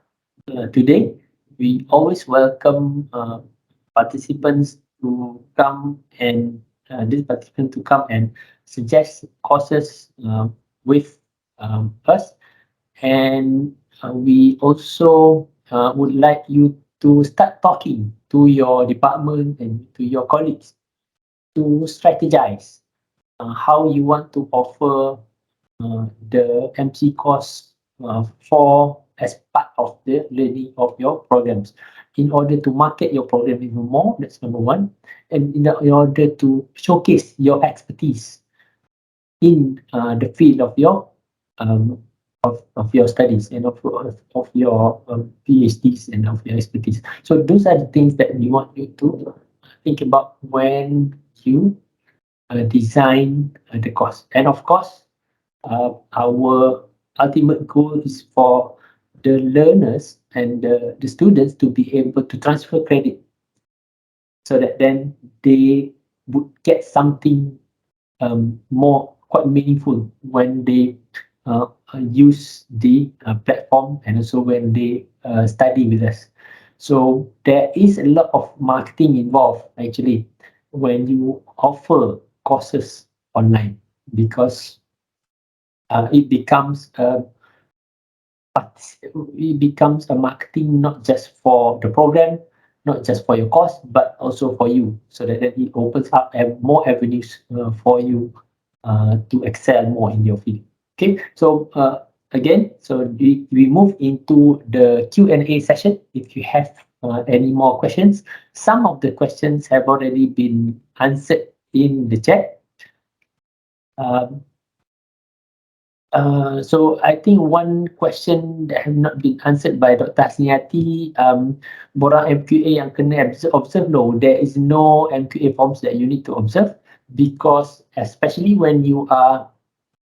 today. We always welcome participants to come and this participant to come and suggest courses with us. And we also would like you to start talking to your department and to your colleagues to strategize how you want to offer the MC course for as part of the learning of your programs. In order to market your program even more, that's number one, and in order to showcase your expertise in the field of your um, of your studies and of your PhDs and of your expertise. So those are the things that we want you to think about when you design the course. And of course, our ultimate goal is for the learners and the students to be able to transfer credit so that then they would get something more quite meaningful when they use the platform and also when they study with us. So there is a lot of marketing involved actually when you offer courses online because it becomes it becomes a marketing not just for the program, not just for your course, but also for you, so that it opens up more avenues for you to excel more in your field. Okay, so again, so we move into the Q&A session. If you have any more questions, some of the questions have already been answered in the chat. Um, so I think one question that have not been answered by Dr. Hasniati, borang MQA yang kena observe, no, there is no MQA forms that you need to observe because especially when you are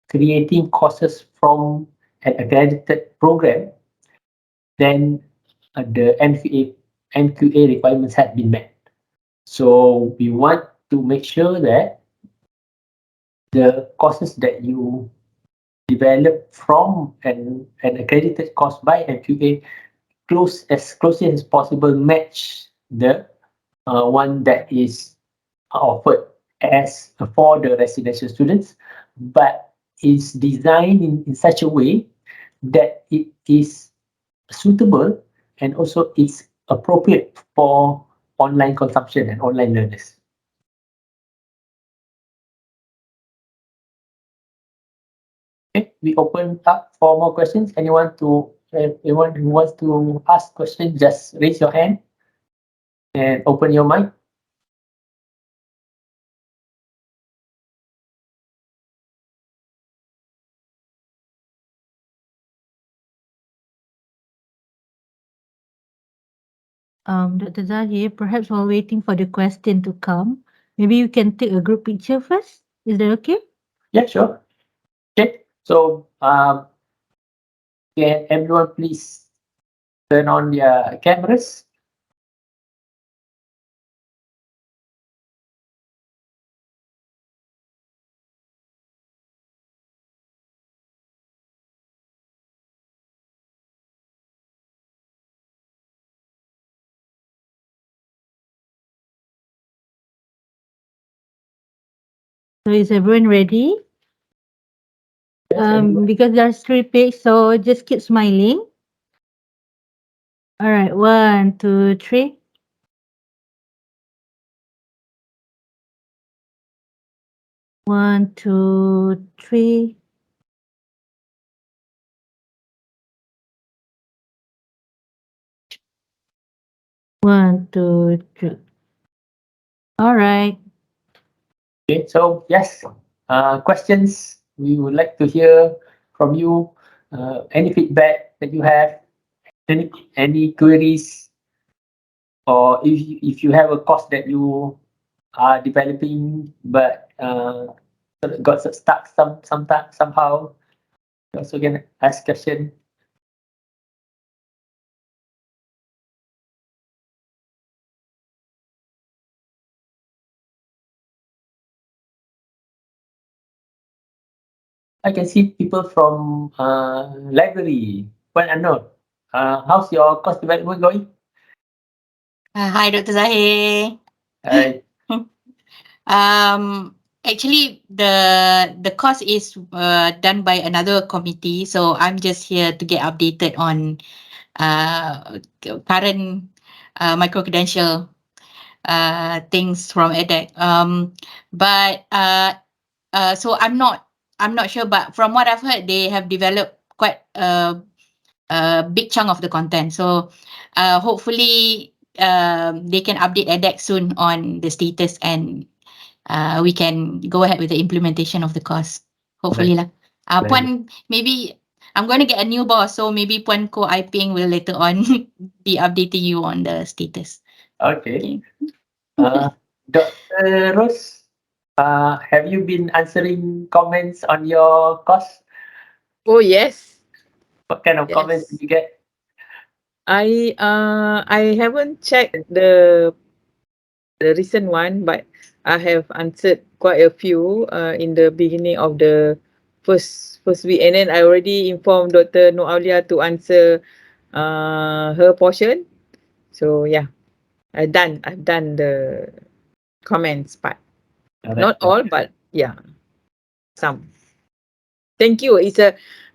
creating courses from an accredited program, then the MQA requirements have been met. So we want to make sure that the courses that you develop from an accredited course by MQA as closely as possible match the one that is offered as for the residential students, but is designed in such a way that it is suitable and also it's appropriate for online consumption and online learners. Okay, we open up for more questions. Anyone who wants to ask questions, just raise your hand and open your mic. Dr. Zahir, perhaps while waiting for the question to come, maybe you can take a group picture first. Is that okay? Yeah, sure. Okay, so can everyone please turn on their cameras? So is everyone ready? Yes, everyone. Because there's 3 pages, so just keep smiling. All right, 1, 2, 3. 1, 2, 3. 1, 2, 3. All right. Okay, so yes, questions. We would like to hear from you. Any feedback that you have, any queries, or if you have a course that you are developing but got stuck somehow, you also can ask question. I can see people from library. Well, unknown. How's your course development going? Hi, Dr. Zahir. Alright. Actually, the course is done by another committee, so I'm just here to get updated on current microcredential things from edX. But so I'm not sure, but from what I've heard, they have developed quite a big chunk of the content. So hopefully they can update edX soon on the status, and we can go ahead with the implementation of the course. Hopefully lah. Puan, maybe I'm going to get a new boss, so maybe Puan Ko Aiping will later on be updating you on the status. Okay. Dr. Rose, have you been answering comments on your course? Oh yes, What kind of comments did you get? I haven't checked the recent one, but I have answered quite a few in the beginning of the first week, and then I already informed Dr. Noaulia to answer her portion. So yeah, I've done the comments part. Not all, but yeah, some. Thank you.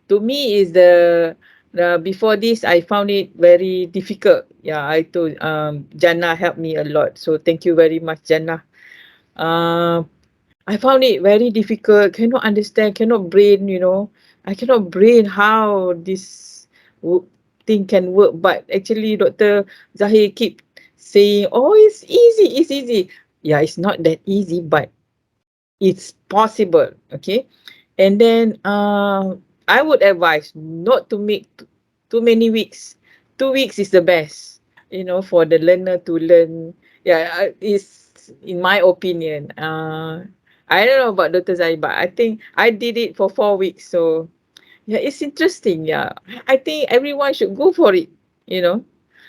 To me is the before this I found it very difficult. Yeah, I told Jannah helped me a lot. So thank you very much, Jannah. I found it very difficult. Cannot understand. Cannot brain. I cannot brain how this thing can work. But actually, Dr. Zahir keep saying, "Oh, it's easy. It's easy." Yeah, it's not that easy, but it's possible. Okay. And then I would advise not to make too many weeks. 2 weeks is the best, for the learner to learn. Yeah, is in my opinion. I don't know about Dr. Zai, but I think I did it for 4 weeks. So yeah, it's interesting. Yeah, I think everyone should go for it.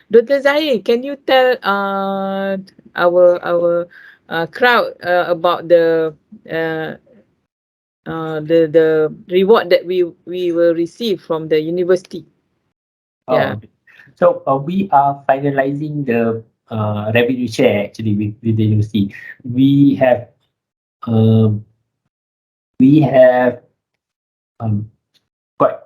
Dr. Zai, can you tell our crowd about the reward that we will receive from the university? Yeah. Okay. So we are finalizing the revenue share actually with the university. We have um, we have quite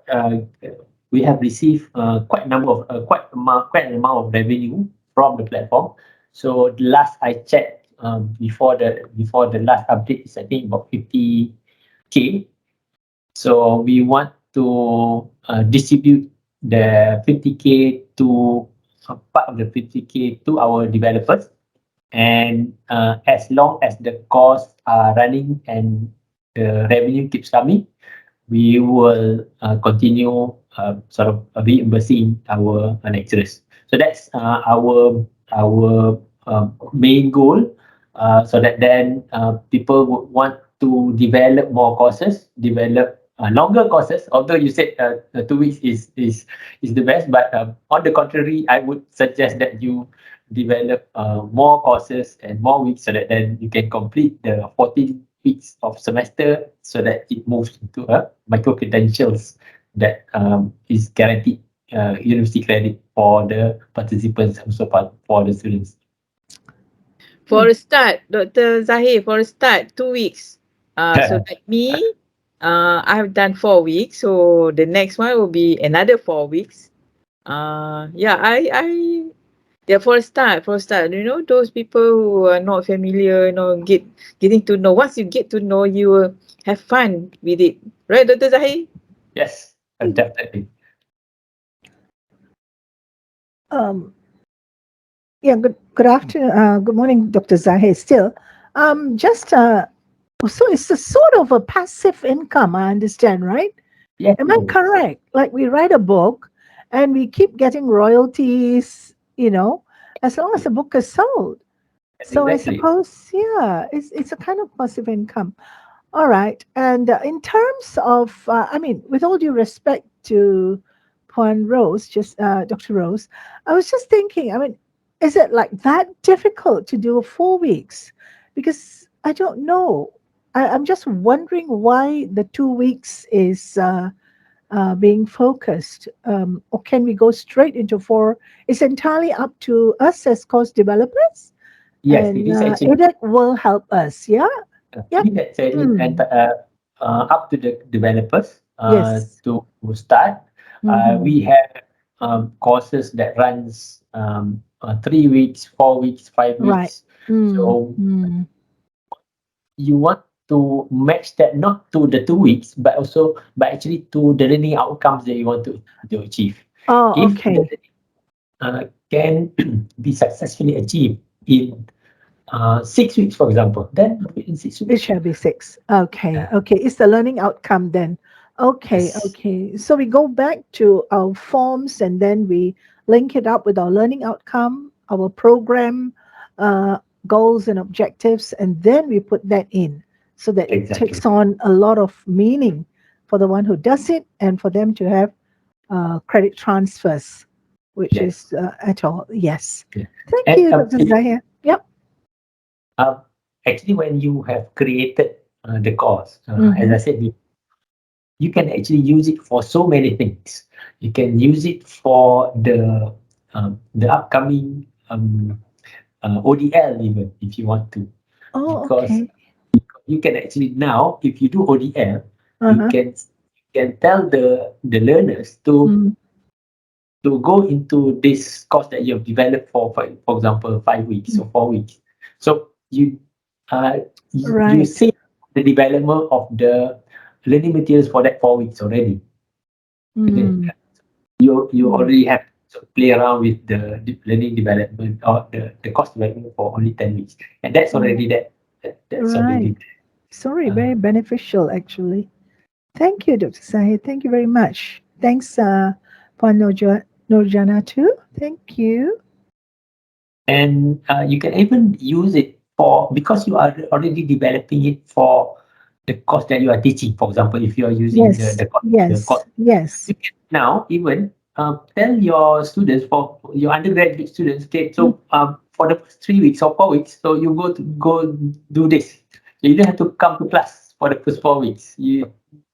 we have received quite a number of quite an amount of revenue from the platform. So the last I checked, before the last update is I think about 50K. So we want to distribute the 50K to part of the 50K to our developers, and as long as the costs are running and the revenue keeps coming, we will continue sort of reimbursing our lecturers. So that's our main goal, so that then people would want to develop more courses, develop longer courses. Although you said 2 weeks is the best, but on the contrary, I would suggest that you develop more courses and more weeks, so that then you can complete the 14 weeks of semester, so that it moves into a micro-credentials that is guaranteed university credit for the participants, also for the students. For a start, Dr. Zahir, 2 weeks. So like me, I have done 4 weeks. So the next one will be another 4 weeks. Yeah, for a start, those people who are not familiar, getting to know. Once you get to know, you will have fun with it. Right, Dr. Zahir? Yes, definitely. Yeah, good afternoon. Good morning, Dr. Zahir. Still, so it's a sort of a passive income, I understand, right? Yes. Am I correct? Like we write a book and we keep getting royalties, as long as the book is sold. So Exactly. I suppose, yeah, it's a kind of passive income. All right. And in terms of, with all due respect to Puan Rose, Dr. Rose, I was just thinking, is it like that difficult to do 4 weeks? Because I don't know. I'm just wondering why the 2 weeks is being focused. Or can we go straight into 4? It's entirely up to us as course developers. Yes, And it is actually. EDEC will help us, yeah? Yep. It is actually up to the developers Yes. to start. Mhm. We have courses that runs 3 weeks, 4 weeks, 5 Right. weeks. So you want to match that not to the 2 weeks, but actually to the learning outcomes that you want to achieve. Oh, If okay. the learning can be successfully achieved in 6 weeks, for example, then in 6 It weeks. shall be 6. Okay. Yeah. Okay. It's the learning outcome then. Okay. Yes. Okay. So we go back to our forms and then we link it up with our learning outcome, our program, goals and objectives, and then we put that in so that it Exactly. takes on a lot of meaning for the one who does it and for them to have credit transfers, which Yes. is at all. Yes. Yeah. Thank And you, Dr. Zahir. Yep. actually, when you have created the course, as Mhm. I said, you can actually use it for so many things. You can use it for the upcoming ODL even if you want to, Oh, because okay. you can actually now, if you do ODL, you Uh-huh. can tell the learners Mm. to go into this course that you have developed for example 5 weeks or 4 weeks. So you Right. see the development of the learning materials for that 4 weeks already. Okay. Mm. You Mm. already have to play around with the learning development or the course development for only 10 weeks, and that's already that's Right. already Sorry, uh, very beneficial actually. Thank you, Dr. Sahid. Thank you very much. Thanks, Puan Nurjana too. Thank you. and you can even use it for, because you are already developing it for the course that you are teaching. For example, if you are using Yes, the yes, course, yes. you can now even tell your students, for your undergraduate students, okay, Mm. so for the first 3 weeks or 4 weeks, so you go do this. So you don't have to come to class for the first 4 weeks. You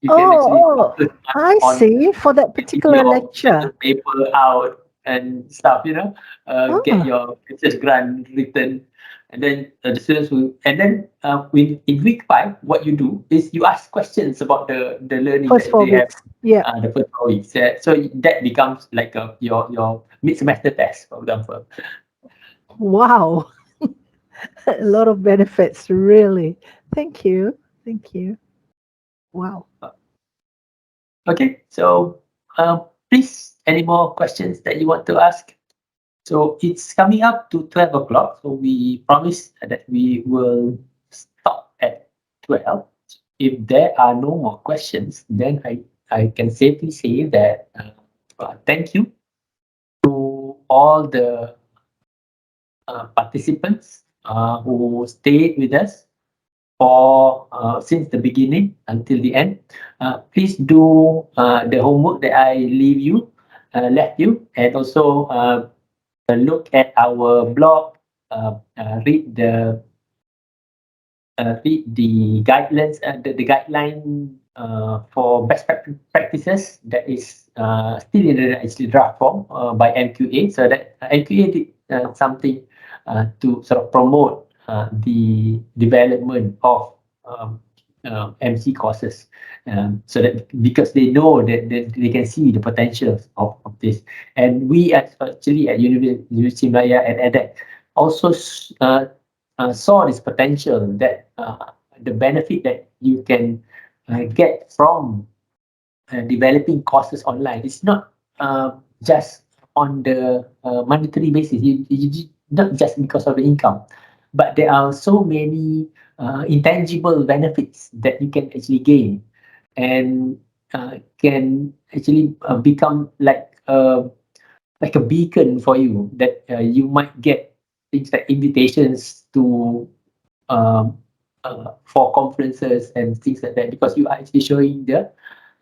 can actually Oh, focus I on see. For that getting particular your lecture. paper out and stuff, get Ah, your research grant written, and then the students will, and then in week 5, what you do is you ask questions about the learning first that four they have weeks. Yeah. the first 4 weeks. So that becomes like your mid semester test, for example. Wow. A lot of benefits, really. Thank you. Thank you. Wow. Okay, so please, any more questions that you want to ask? So it's coming up to 12 o'clock. So we promise that we will stop at 12. If there are no more questions, then I can safely say that thank you to all the participants who stayed with us for since the beginning until the end. Please do the homework that I left you, and also look at our blog, read the guidelines, the guideline for best practices that is still in the actually draft form by MQA. So that MQA did something to sort of promote the development of MC courses, so that because they know that they can see the potentials of this, and we actually at Universiti Malaya and edX also saw this potential, that the benefit that you can get from developing courses online. It's not just on the monetary basis. Not just because of the income, but there are so many intangible benefits that you can actually gain, and can actually become like a beacon for you, that you might get things like invitations to for conferences and things like that, because you are actually showing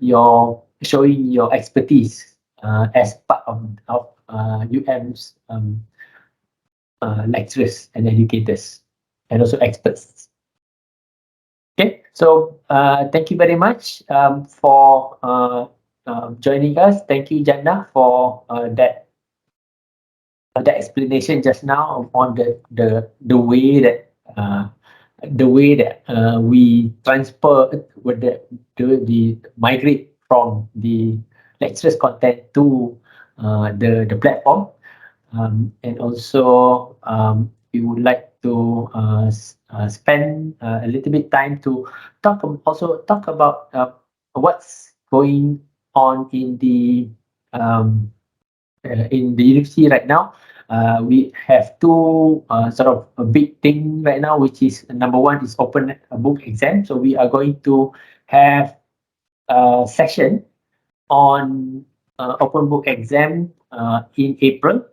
your expertise as part of UM's lecturers and educators, and also experts. Okay, so thank you very much for joining us. Thank you, Jannah, for that explanation just now on the way that we transfer with the migrate from the lectures content to the platform, and also we would like to spend a little bit time to talk about what's going on in the um, in the university right now. We have two sort of a big thing right now, which is number one is open book exam. So we are going to have a session on open book exam in April.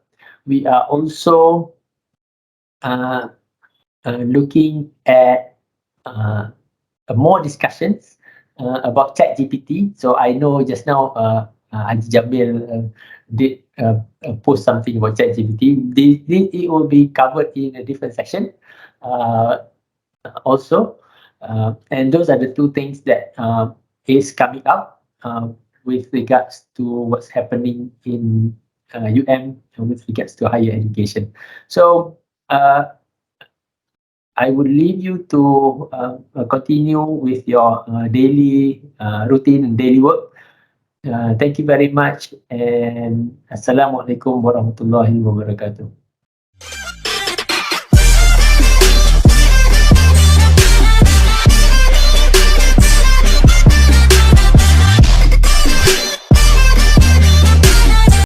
We are also looking at more discussions about ChatGPT. So I know just now Auntie Jamil did post something about ChatGPT. It will be covered in a different section also. And those are the two things that is coming up with regards to what's happening in UM with regards to higher education. So I would leave you to continue with your daily routine and daily work. Thank you very much, and Assalamualaikum warahmatullahi wabarakatuh.